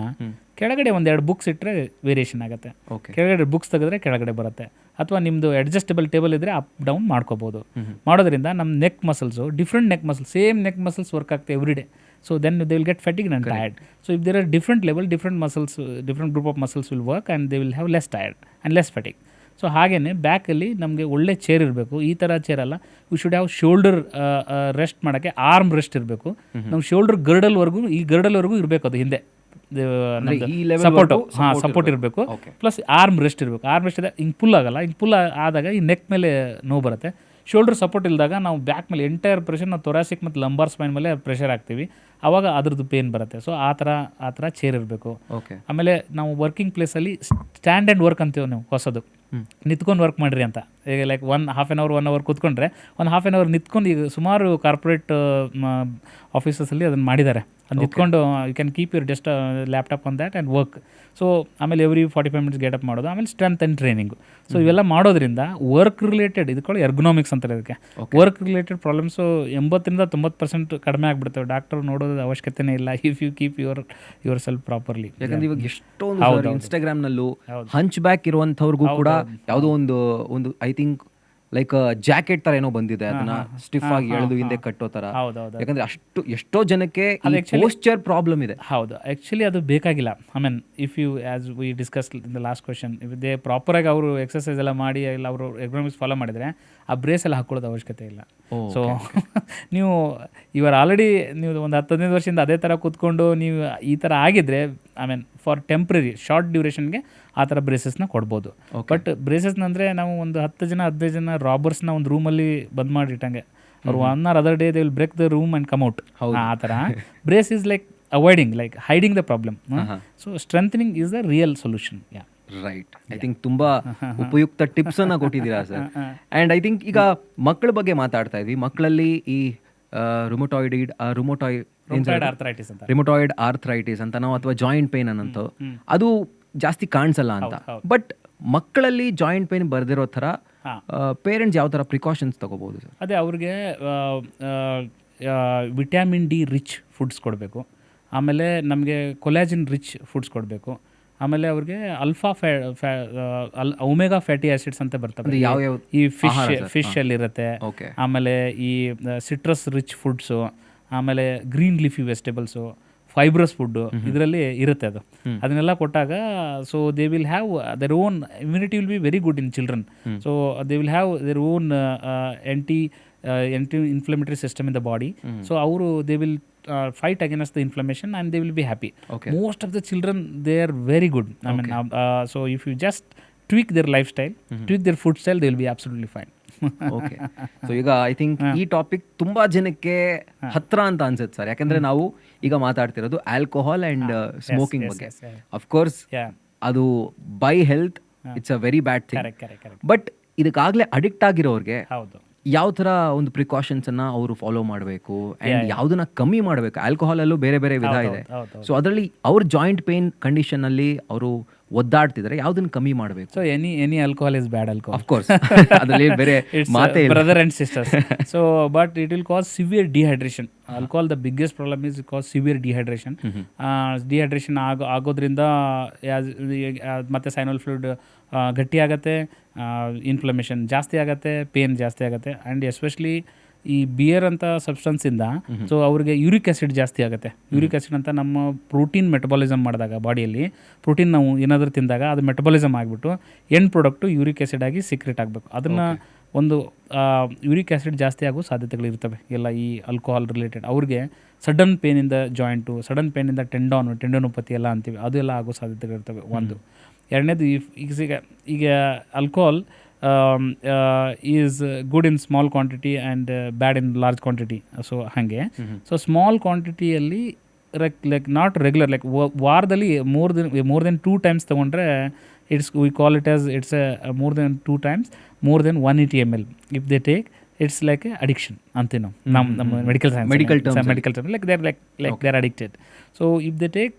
ಕೆಳಗಡೆ 1-2 ಬುಕ್ಸ್ ಇಟ್ಟರೆ ವೇರಿಯೇಷನ್ ಆಗುತ್ತೆ. ಕೆಳಗಡೆ ಬುಕ್ಸ್ ತೆಗೆದ್ರೆ ಕೆಳಗಡೆ ಬರುತ್ತೆ. ಅಥವಾ ನಿಮ್ಮದು ಅಡ್ಜಸ್ಟಬಲ್ ಟೇಬಲ್ ಇದ್ದರೆ ಅಪ್ ಡೌನ್ ಮಾಡ್ಕೋಬೋದು. ಮಾಡೋದ್ರಿಂದ ನಮ್ಮ neck muscles, different neck muscles, same neck muscles work ಆಗ್ತದೆ every day. So then they will get fatigued and tired. So if there are different level, different muscles, different group of muscles will work and they will have less tired and less fatigue. So ಹಾಗೆಯೇ ಬ್ಯಾಕಲ್ಲಿ ನಮಗೆ ಒಳ್ಳೆ chair ಇರಬೇಕು. ಈ ಥರ chair ಅಲ್ಲ, we should have shoulder rest ಮಾಡೋಕ್ಕೆ arm rest ಇರಬೇಕು. ನಮ್ಮ ಶೋಲ್ಡರ್ ಗರ್ಡಲ್ವರೆಗೂ ಇರಬೇಕು. ಅದು ಹಿಂದೆ ಸಪೋರ್ಟ್ ಇರಬೇಕು. ಪ್ಲಸ್ ಆರ್ಮ್ ರೆಸ್ಟ್ ಇರಬೇಕು. ಆರ್ಮ್ ರೆಸ್ಟ್ ಇದೆ ಹಿಂಗೆ ಪುಲ್ ಆಗಲ್ಲ. ಹಿಂಗೆ ಪುಲ್ ಆದಾಗ ಈ ನೆಕ್ ಮೇಲೆ ನೋವು ಬರುತ್ತೆ. ಶೋಲ್ಡರ್ ಸಪೋರ್ಟ್ ಇಲ್ದಾಗ ನಾವು ಬ್ಯಾಕ್ ಮೇಲೆ ಎಂಟೈರ್ ಪ್ರೆಷರ್ ನಾವು ಥೊರಾಸಿಕ್ ಮತ್ತು ಲಂಬಾರ್ ಸ್ಪೈನ್ ಮೇಲೆ ಪ್ರೆಷರ್ ಹಾಕ್ತೀವಿ, ಆವಾಗ ಅದ್ರದ್ದು ಪೇನ್ ಬರುತ್ತೆ. ಸೊ ಆ ಥರ ಚೇರ್ ಇರಬೇಕು. ಓಕೆ. ಆಮೇಲೆ ನಾವು ವರ್ಕಿಂಗ್ ಪ್ಲೇಸಲ್ಲಿ ಸ್ಟ್ಯಾಂಡ್ ಆ್ಯಂಡ್ ವರ್ಕ್ ಅಂತೀವಿ ನಾವು ಹೊಸದು, ನಿಂತ್ಕೊಂಡು ವರ್ಕ್ ಮಾಡಿರಿ ಅಂತ. ಈಗ ಲೈಕ್ 1 hour ಕೂತ್ಕೊಂಡ್ರೆ 1 hour ನಿಂತ್ಕೊಂಡು, ಈಗ ಸುಮಾರು ಕಾರ್ಪೊರೇಟ್ ಆಫೀಸಸಲ್ಲಿ ಅದನ್ನು ಮಾಡಿದ್ದಾರೆ. ಅದು ನಿಂತ್ಕೊಂಡು you can keep your just laptop on that and work. So ಆಮೇಲೆ ಎವ್ರಿ 45 minutes ಗೆಟಪ್ ಮಾಡೋದು, ಆಮೇಲೆ ಸ್ಟ್ರೆಂತ್ ಆ್ಯಂಡ್ ಟ್ರೈನಿಂಗು. ಸೊ ಇವೆಲ್ಲ ಮಾಡೋದ್ರಿಂದ ವರ್ಕ್ ರಿಲೇಟೆಡ್, ಇದಕ್ಕೆ ಎರ್ಗೊನಾಮಿಕ್ಸ್ ಅಂತಾರೆ ಇದಕ್ಕೆ, ವರ್ಕ್ ರಿಲೇಟೆಡ್ ಪ್ರಾಬ್ಲಮ್ಸು 80-90% ಕಡಿಮೆ ಆಗಿಬಿಡ್ತವೆ. ಡಾಕ್ಟರ್ ನೋಡೋದು ಅವಶ್ಯಕತೆನೇ ಇಲ್ಲ if you keep your self properly. ಯಾಕಂದ್ರೆ ಇವಾಗ ಎಷ್ಟೊಂದು ಇನ್ಸ್ಟಾಗ್ರಾಮ್ನಲ್ಲೂ ಹಂಚ್ ಬ್ಯಾಕ್ ಇರುವಂಥವ್ರಿಗೂ ಕೂಡ ಯಾವುದೋ ಒಂದು ಐ ಥಿಂಕ್ ಲೈಕ್ ಜಾಕೆಟ್ ತರ ಏನೋ ಬಂದಿದೆ, ಅದನ್ನ ಸ್ಟಿಫ್ ಆಗಿ ಎಳೆದು ಹಿಂದೆ ಕಟ್ಟೋ ತರ. ಯಾಕಂದ್ರೆ ಎಷ್ಟೋ ಜನಕ್ಕೆ ಪೋಸ್ಚರ್ ಪ್ರಾಬ್ಲಮ್ ಇದೆ. ಹೌದು, ಆ್ಯಕ್ಚುಲಿ ಅದು ಬೇಕಾಗಿಲ್ಲ. I mean if you as we discuss in the last question, if they ಪ್ರಾಪರಾಗಿ ಅವರು ಎಕ್ಸರ್ಸೈಸ್ ಎಲ್ಲ ಮಾಡಿ ಇಲ್ಲ ಅವರು ಎರ್ಗೊನಾಮಿಕ್ಸ್ ಫಾಲೋ ಮಾಡಿದರೆ ಆ ಬ್ರೇಸ್ ಎಲ್ಲ ಹಾಕೊಳ್ಳೋದು ಅವಶ್ಯಕತೆ ಇಲ್ಲ. ಸೊ ನೀವು ಆಲ್ರೆಡಿ ನೀವು ಒಂದು 10-15 ವರ್ಷದಿಂದ ಅದೇ ಥರ ಕೂತ್ಕೊಂಡು ನೀವು ಈ ಥರ ಆಗಿದ್ರೆ, I mean for temporary short ಡ್ಯೂರೇಷನ್ಗೆ ಆ ಥರ ಬ್ರೇಸಸ್ನ ಕೊಡ್ಬೋದು. ಬಟ್ ಬ್ರೇಸಸ್ನಂದರೆ ನಾವು ಒಂದು 10-15 ಜನ ರಾಬರ್ಸ್ನ ಒಂದು ರೂಮಲ್ಲಿ ಬಂದ್ ಮಾಡಿಟ್ಟಂಗೆ, ಅವ್ರು 1 or other day they will break the room and come out. ಆ ಥರ brace is like avoiding, like hiding the problem. So strengthening is the real solution. Right. I think ತುಂಬಾ ಉಪಯುಕ್ತ ಟಿಪ್ಸ್ ಅನ್ನ ಕೊಟ್ಟಿದ್ದೀರಾ ಸರ್. ಅಂಡ್ ಐ ಥಿಂಕ್ ಈಗ ಮಕ್ಕಳ ಬಗ್ಗೆ ಮಾತಾಡ್ತಾ ಇದ್ವಿ. ಮಕ್ಕಳಲ್ಲಿ ಈ ರುಮಟಾಯ್ಡ್ ಆರ್ಥರೈಟಿಸ್ ಅಂತ ನಾವು, ಅಥವಾ ಜಾಯಿಂಟ್ ಪೇನ್ ಅನ್ನಂತ, ಅದು ಜಾಸ್ತಿ ಕಾಣಿಸಲ್ಲ ಅಂತ. ಬಟ್ ಮಕ್ಕಳಲ್ಲಿ ಜಾಯಿಂಟ್ ಪೇನ್ ಬರ್ದಿರೋ ಥರ ಪೇರೆಂಟ್ಸ್ ಯಾವ ಥರ ಪ್ರಿಕಾಷನ್ಸ್ ತಗೋಬಹುದು ಸರ್? ಅದೇ ಅವ್ರಿಗೆ ವಿಟಮಿನ್ ಡಿ ರಿಚ್ ಫುಡ್ಸ್ ಕೊಡಬೇಕು, ಆಮೇಲೆ ನಮಗೆ ಕೊಲಾಜಿನ್ ರಿಚ್ ಫುಡ್ಸ್ ಕೊಡಬೇಕು, ಆಮೇಲೆ ಅವ್ರಿಗೆ ಒಮೆಗಾ ಫ್ಯಾಟಿ ಆಸಿಡ್ಸ್ ಅಂತ ಬರ್ತವೆ, ಈ ಫಿಶಲ್ಲಿರುತ್ತೆ. ಆಮೇಲೆ ಈ ಸಿಟ್ರಸ್ ರಿಚ್ ಫುಡ್ಸು, ಆಮೇಲೆ green leafy vegetables, fibrous food ಇದರಲ್ಲಿ ಇರುತ್ತೆ. ಅದನ್ನೆಲ್ಲ ಕೊಟ್ಟಾಗ so they will have their own immunity will be very good in children. So they will have their own anti inflammatory system in the body. So ಅವರು they will fight against the inflammation and they will be happy. Most of the children, they are very good. I mean, so if you just tweak their lifestyle, tweak their food style, they will be absolutely fine. Okay. So ಈಗ I think ಈ topic ತುಂಬಾ ಜನಕ್ಕೆ ಹತ್ರ ಅಂತ ಅನ್ಸುತ್ತೆ sir. ಯಾಕಂದ್ರೆ ನಾವು ಈಗ ಮಾತಾಡ್ತಿರೋದು ಆಲ್ಕೋಹಾಲ್ ಅಂಡ್ ಸ್ಮೋಕಿಂಗ್ ಬಗ್ಗೆ. ಅಫ್ಕೋರ್ಸ್ ಅದು by health it's a very bad thing. But ಇದಕ್ಕಾಗಲೇ ಅಡಿಕ್ಟ್ ಆಗಿರೋರಿಗೆ ಯಾವ ಥರ ಒಂದು ಪ್ರಿಕಾಷನ್ಸ್ ಅನ್ನ ಅವರು ಫಾಲೋ ಮಾಡಬೇಕು ಅಂಡ್ ಯಾವ್ದನ್ನ ಕಮ್ಮಿ ಮಾಡಬೇಕು? ಆಲ್ಕೋಹಾಲ್ ಅಲ್ಲೂ ಬೇರೆ ಬೇರೆ ವಿಧ ಇದೆ. ಸೊ ಅದರಲ್ಲಿ ಅವ್ರ ಜಾಯಿಂಟ್ ಪೇನ್ ಕಂಡೀಷನ್ ಅಲ್ಲಿ ಅವರು ಒದ್ದಾಡ್ತಿದ್ದಾರೆ, ಯಾವ್ದನ್ನ ಕಮ್ಮಿ ಮಾಡಬೇಕು? So any alcohol is bad alcohol, of course. ಅದರಲ್ಲಿ ಬೇರೆ ಮಾತೇ ಇಲ್ಲ, brother and sisters. So but it will cause severe dehydration. Alcohol the biggest problem is cause severe dehydration. Dehydration ಆಗೋದ್ರಿಂದ ಮತ್ತೆ ಸೈನಲ್ ಫ್ಲೂಯಿಡ್ ಗಟ್ಟಿ ಆಗುತ್ತೆ, ಇನ್ಫ್ಲಮೇಷನ್ ಜಾಸ್ತಿ ಆಗುತ್ತೆ, ಪೇನ್ ಜಾಸ್ತಿ ಆಗುತ್ತೆ. ಆ್ಯಂಡ್ ಎಸ್ಪೆಷಲಿ ಈ ಬಿಯರ್ ಅಂತ ಸಬ್ಸ್ಟೆನ್ಸಿಂದ ಸೊ ಅವ್ರಿಗೆ ಯೂರಿಕ್ ಆ್ಯಸಿಡ್ ಜಾಸ್ತಿ ಆಗುತ್ತೆ. ಯೂರಿಕ್ ಆ್ಯಸಿಡ್ ಅಂತ ನಮ್ಮ ಪ್ರೋಟೀನ್ ಮೆಟಬಾಲಿಸಮ್ ಮಾಡಿದಾಗ ಬಾಡಿಯಲ್ಲಿ ಪ್ರೋಟೀನ್ ನಾವು ಏನಾದರೂ ತಿಂದಾಗ ಅದು ಮೆಟಬಾಲಿಸಮ್ ಆಗಿಬಿಟ್ಟು ಎಂಡ್ ಪ್ರಾಡಕ್ಟು ಯೂರಿಕ್ ಆ್ಯಸಿಡ್ ಆಗಿ ಸೀಕ್ರೆಟ್ ಆಗಬೇಕು. ಅದನ್ನು ಒಂದು ಯೂರಿಕ್ ಆ್ಯಸಿಡ್ ಜಾಸ್ತಿ ಆಗೋ ಸಾಧ್ಯತೆಗಳಿರ್ತವೆ ಎಲ್ಲ ಈ ಆಲ್ಕೋಹಾಲ್ ರಿಲೇಟೆಡ್. ಅವ್ರಿಗೆ ಸಡನ್ ಪೇನಿಂದ ಜಾಯಿಂಟು, ಸಡನ್ ಪೇನಿಂದ ಟೆಂಡೋನೋಪತಿ ಎಲ್ಲ ಅಂತೀವಿ, ಅದೆಲ್ಲ ಆಗೋ ಸಾಧ್ಯತೆಗಳಿರ್ತವೆ. ಒಂದು. ಎರಡನೇದು ಈಗ alcohol is good in small quantity and bad in large quantity. So ಹಾಗೆ ಸೊ ಸ್ಮಾಲ್ ಕ್ವಾಂಟಿಟಿಯಲ್ಲಿ ಲೈಕ್ ನಾಟ್ ರೆಗ್ಯುಲರ್, ಲೈಕ್ ವಾರದಲ್ಲಿ ಮೋರ್ ದೆನ್ 2 times ತೊಗೊಂಡ್ರೆ we call it as it's more than 2 times more than 180 ml. If they take, it's like a addiction ಅಂತೀವಿ ನಾವು ನಮ್ಮ medical term, like they're addicted. So if they take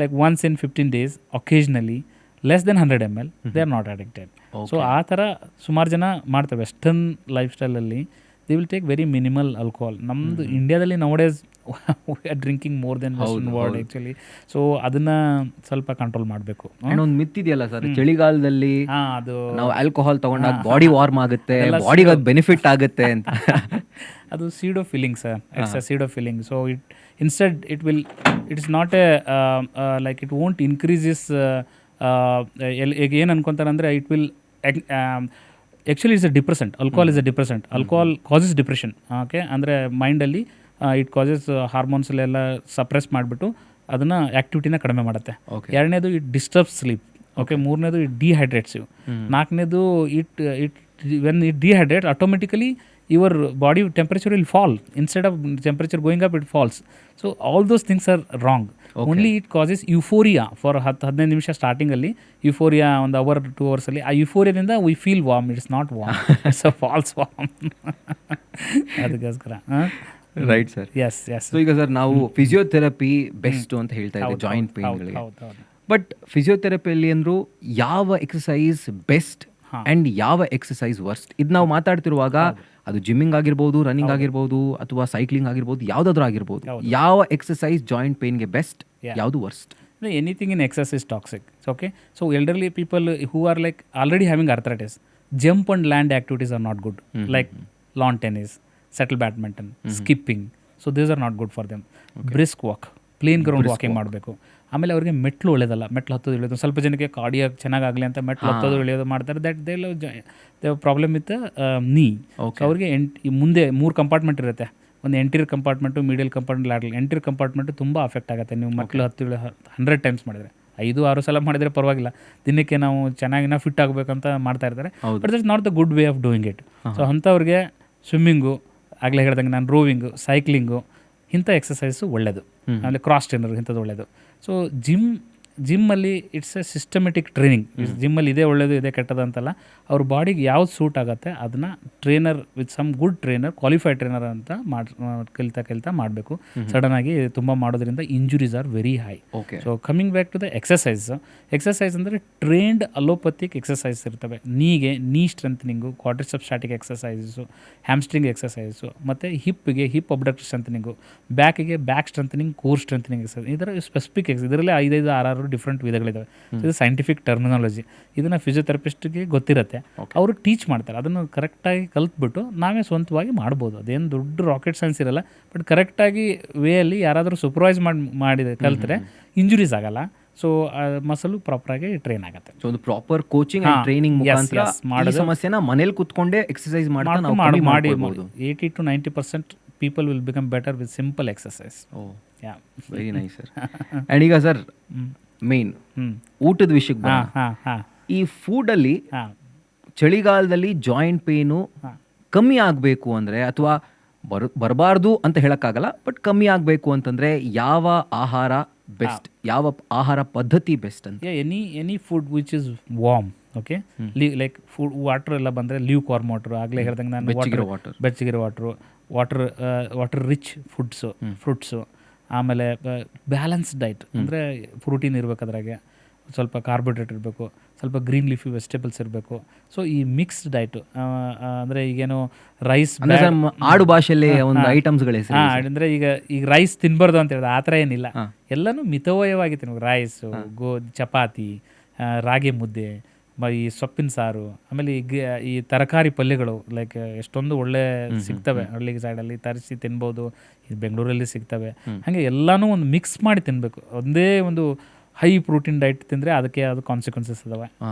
like once in 15 days occasionally less than 100 ml, they are not addicted. So ಆ ಥರ ಸುಮಾರು ಜನ ಮಾಡ್ತಾರೆ western life ಸ್ಟೈಲಲ್ಲಿ. They will take very minimal alcohol. ನಮ್ಮದು ಇಂಡಿಯಾದಲ್ಲಿ ನೌಡೇಸ್ we are drinking more than western world actually. So ಅದನ್ನ ಸ್ವಲ್ಪ ಕಂಟ್ರೋಲ್ ಮಾಡಬೇಕು. ಒಂದು ಮಿತ್ತಿದೆಯಲ್ಲ ಸರ್, ಚಳಿಗಾಲದಲ್ಲಿ ನಾವು ಆಲ್ಕೋಹಾಲ್ ತಗೊಂಡಾಗ ಬಾಡಿ ವಾರ್ಮ್ ಆಗುತ್ತೆ, ಬಾಡಿಗೆ ಅದು ಬೆನಿಫಿಟ್ ಆಗುತ್ತೆ ಅಂತ. ಅದು pseudo feeling sir, it's a pseudo feeling. So instead it's not a like it won't increases. ಈಗ ಏನು ಅನ್ಕೊತಾರೆ ಅಂದರೆ it will actually it's a depressant. Alcohol is a depressant. Alcohol causes depression. Okay, ಅಂದರೆ ಮೈಂಡಲ್ಲಿ it causes ಹಾರ್ಮೋನ್ಸ್ಲೆಲ್ಲ suppress ಮಾಡಿಬಿಟ್ಟು ಅದನ್ನು ಆ್ಯಕ್ಟಿವಿಟಿನ ಕಡಿಮೆ ಮಾಡುತ್ತೆ. ಎರಡನೇದು ಇಟ್ ಡಿಸ್ಟರ್ಬ್ಸ್ ಸ್ಲೀಪ್. ಓಕೆ, ಮೂರನೇದು ಇಟ್ ಡಿಹೈಡ್ರೇಟ್ಸ್ ಯು. ನಾಲ್ಕನೇದು it when it dehydrates, automatically your body temperature will fall. Instead of temperature going up, it falls. So all those things are wrong. Only it causes euphoria for 15 ನಿಮಿಷ ಸ್ಟಾರ್ಟಿಂಗಲ್ಲಿ ಯುಫೋರಿಯಾ ಒಂದು hour 2 ಅವರ್ಸಲ್ಲಿ ಆ ಯುಫೋರಿಯಾದಿಂದ we feel warm. It's not warm, it's a false warm. ಅದಕ್ಕೋಸ್ಕರ right sir. Yes yes. So ಈಗ sir ನಾವು physiotherapy best ಅಂತ ಹೇಳ್ತಾ ಇದ್ದೀವಿ ಜಾಯಿಂಟ್ ಪೇನ್ಗಳಿಗೆ. ಬಟ್ ಫಿಸಿಯೋಥೆರಪಿಯಲ್ಲಿ ಅಂದ್ರು ಯಾವ ಎಕ್ಸಸೈಸ್ ಬೆಸ್ಟ್ ಅಂಡ್ ಯಾವ ಎಕ್ಸಸೈಸ್ ವರ್ಸ್ಟ್, ಇದು ನಾವು ಮಾತಾಡ್ತಿರುವಾಗ ಅದು ಜಿಮ್ಮಿಂಗ್ ಆಗಿರ್ಬೋದು, ರನ್ನಿಂಗ್ ಆಗಿರ್ಬೋದು, ಅಥವಾ ಸೈಕ್ಲಿಂಗ್ ಆಗಿರ್ಬೋದು, ಯಾವುದಾದ್ರೂ ಆಗಿರ್ಬೋದು, ಯಾವ ಎಕ್ಸಸೈಸ್ ಜಾಯಿಂಟ್ ಪೇನ್ಗೆ ಬೆಸ್ಟ್, ಯಾವುದು worst? Anything in excess is toxic. Okay, so elderly people who are like already having arthritis, jump and land activities are not good. Like lawn tennis, settle badminton, skipping. So these are not good for them. Brisk walk, plain ground walking ಮಾಡಬೇಕು. ಆಮೇಲೆ ಅವ್ರಿಗೆ ಮೆಟ್ಲು ಒಳ್ಳೇದಲ್ಲ, ಮೆಟ್ಲು ಹತ್ತೋದು ಇಳಿಯೋದು. ಸ್ವಲ್ಪ ಜನಕ್ಕೆ cardiac ಚೆನ್ನಾಗಾಗಲಿ ಅಂತ ಮೆಟ್ಲು ಹತ್ತೋದು ಇಳಿಯೋದು ಮಾಡ್ತಾರೆ. ದಟ್ ದೇ ಪ್ರಾಬ್ಲಮ್ ವಿತ್ ನೀ. ಅವ್ರಿಗೆ ಮುಂದೆ 3 ಕಂಪಾರ್ಟ್ಮೆಂಟ್ ಇರುತ್ತೆ. ಒಂದು anterior compartment, medial compartment, lateral. Anterior compartment ತುಂಬ ಅಫೆಕ್ಟ್ ಆಗುತ್ತೆ. ನೀವು ಮೆಟ್ಲು 100 ಟೈಮ್ಸ್ ಮಾಡಿದರೆ, 5-6 ಸಲ ಮಾಡಿದರೆ ಪರವಾಗಿಲ್ಲ. ದಿನಕ್ಕೆ ನಾವು ಚೆನ್ನಾಗಿನ ಫಿಟ್ ಆಗಬೇಕಂತ ಮಾಡ್ತಾ ಇರ್ತಾರೆ. But that's not the good way of doing it. So ಅಂಥವ್ರಿಗೆ ಸ್ವಿಮ್ಮಿಂಗು, ಆಗಲೇ ಹೇಳ್ದಂಗೆ ನಾನು ರೋವಿಂಗು, ಸೈಕ್ಲಿಂಗು, ಇಂಥ ಎಕ್ಸಸೈಸು ಒಳ್ಳೆಯದು. ಆಮೇಲೆ ಕ್ರಾಸ್ ಟ್ರೈನರ್ ಇಂಥದ್ದು ಒಳ್ಳೆಯದು. ಸೊ ಜಿಮ್ಮಲ್ಲಿ ಇಟ್ಸ್ ಎ ಸಿಸ್ಟಮೆಟಿಕ್ ಟ್ರೈನಿಂಗ್. ಜಿಮ್ಮಲ್ಲಿ ಇದೇ ಒಳ್ಳೆಯದು ಇದೇ ಕೆಟ್ಟದ್ದು ಅಂತಲ್ಲ. ಅವ್ರ ಬಾಡಿಗೆ ಯಾವ್ದು ಸೂಟ್ ಆಗುತ್ತೆ ಅದನ್ನು trainer with some good trainer, qualified trainer ಅಂತ ಕಲಿತಾ ಮಾಡಬೇಕು. ಸಡನ್ನಾಗಿ ತುಂಬ ಮಾಡೋದ್ರಿಂದ injuries are very high. So coming back to the exercise ಅಂದರೆ ಟ್ರೈನ್ಡ್ ಅಲೋಪತಿಕ್ ಎಕ್ಸಸೈಸ್ ಇರ್ತವೆ. ನೀಗೆ knee strengthening, quadriceps static exercise, hamstring exercise, ಮತ್ತು ಹಿಪ್ಗೆ ಹಿಪ್ ಅಬ್ಡಕ್ಟರ್ ಸ್ಟ್ರೆಂಥನಿಂಗು, ಬ್ಯಾಕಿಗೆ back strengthening, core strengthening exercise. ಇದರ ಸ್ಪೆಸಿಫಿಕ್ ಇದರಲ್ಲಿ 5-6 ಡಿಫ್ರೆಂಟ್ ವಿಧಗಳಿದ್ದಾವೆ. ಇದು ಸೈಂಟಿಫಿಕ್ ಟರ್ಮಿನಾಲಜಿ. ಇದನ್ನು ಫಿಸಿಯೋಥೆರಪಿಸ್ಟ್ಗೆ ಗೊತ್ತಿರುತ್ತೆ, ಅವರು ಟೀಚ್ ಮಾಡ್ತಾರೆ. ಅದನ್ನು ಕರೆಕ್ಟಾಗಿ ಕಲ್ತ್ಬಿಟ್ಟು ನಾವೇ ಸ್ವಂತವಾಗಿ ಮಾಡ್ಬೋದು. ಅದೇನು ದೊಡ್ಡ ರಾಕೆಟ್ ಸೈನ್ಸ್ ಇರಲ್ಲ. ಬಟ್ ಕರೆಕ್ಟಾಗಿ ವೇಯಲ್ಲಿ ಯಾರಾದರೂ ಸೂಪರ್ವೈಸ್ ಕಲ್ತ್ರೆ ಇಂಜುರೀಸ್ ಆಗಲ್ಲ. ಸೊ ಮಸಲು ಪ್ರಾಪರಾಗಿ ಟ್ರೈನ್ ಆಗುತ್ತೆ. ಸೊ ಒಂದು ಪ್ರಾಪರ್ ಕೋಚಿಂಗ್ ಅಂಡ್ ಟ್ರೈನಿಂಗ್ ಮುಖಾಂತರ ಈ ಸಮಸ್ಯೆನ ಮನೇಲಿ ಕೂತ್ಕೊಂಡೇ ಎಕ್ಸಸೈಸ್ ಮಾಡ್ತಾ ನಾವು ಕಮ್ಮಿ ಮಾಡಬಹುದು. 80-90% people will become better with simple exercise. Oh, yeah, very nice sir. And ಈಗ ಸರ್ ಮೇನ್ ಊಟದ ವಿಷಯಕ್ಕೆ ಬರೋಣ. ಈ ಫುಡಲ್ಲಿ ಚಳಿಗಾಲದಲ್ಲಿ ಜಾಯಿಂಟ್ ಪೇನು ಕಮ್ಮಿ ಆಗಬೇಕು ಅಂದರೆ, ಅಥವಾ ಬರಬಾರ್ದು ಅಂತ ಹೇಳೋಕ್ಕಾಗಲ್ಲ, ಬಟ್ ಕಮ್ಮಿ ಆಗಬೇಕು ಅಂತಂದರೆ ಯಾವ ಆಹಾರ ಬೆಸ್ಟ್, ಯಾವ ಆಹಾರ ಪದ್ಧತಿ ಬೆಸ್ಟ್ ಅಂತ? Any food which is warm. Okay, like food water ಎಲ್ಲ ಬಂದರೆ ಲ್ಯೂಕ್ ವಾರ್ಮ್ ವಾಟರ್, ಆಗಲೇ ಹೇಳ್ದಂಗೆ ನಾನು ಬೆಚ್ಚಗಿರೋ ವಾಟರ್ ರಿಚ್ ಫ್ರೂಟ್ಸು, ಆಮೇಲೆ ಬ್ಯಾಲೆನ್ಸ್ ಡೈಟ್ ಅಂದರೆ ಪ್ರೋಟೀನ್ ಇರಬೇಕು, ಅದ್ರಾಗೆ ಸ್ವಲ್ಪ ಕಾರ್ಬೋಹೈಡ್ರೇಟ್ ಇರಬೇಕು, ಸ್ವಲ್ಪ ಗ್ರೀನ್ ಲೀಫಿ ವೆಜಿಟೇಬಲ್ಸ್ ಇರಬೇಕು. ಸೊ ಈ ಮಿಕ್ಸ್ಡ್ ಡೈಟು ಅಂದರೆ ಈಗೇನು ರೈಸ್ ಆಡು ಭಾಷೆಯಲ್ಲಿ ಒಂದು ಐಟಮ್ಸ್ಗಳು ಅಂದರೆ ಈಗ ರೈಸ್ ತಿನ್ಬಾರ್ದು ಅಂತ ಹೇಳಿದ್ರೆ ಆ ಥರ ಏನಿಲ್ಲ. ಎಲ್ಲನೂ ಮಿತವ್ಯಯವಾಗಿ ತಿನ್ಬೇಕು. ರೈಸು, ಚಪಾತಿ, ರಾಗಿ ಮುದ್ದೆ, ಈ ಸೊಪ್ಪಿನ ಸಾರು, ಆಮೇಲೆ ಈ ತರಕಾರಿ ಪಲ್ಯಗಳು ಲೈಕ್ ಎಷ್ಟೊಂದು ಒಳ್ಳೆ ಸಿಗ್ತವೆ ಹಳ್ಳಿ ಸೈಡಲ್ಲಿ, ತರಿಸಿ ತಿನ್ಬೋದು. ಈ ಬೆಂಗಳೂರಲ್ಲಿ ಸಿಗ್ತವೆ. ಹಾಗೆ ಎಲ್ಲನೂ ಒಂದು ಮಿಕ್ಸ್ ಮಾಡಿ ತಿನ್ನಬೇಕು. ಒಂದೇ ಒಂದು ಹೈ ಪ್ರೋಟೀನ್ ಡೈಟ್ ತಿಂದರೆ ಅದಕ್ಕೆ ಅದು ಕಾನ್ಸಿಕ್ವೆನ್ಸಸ್ ಇದಾವೆ.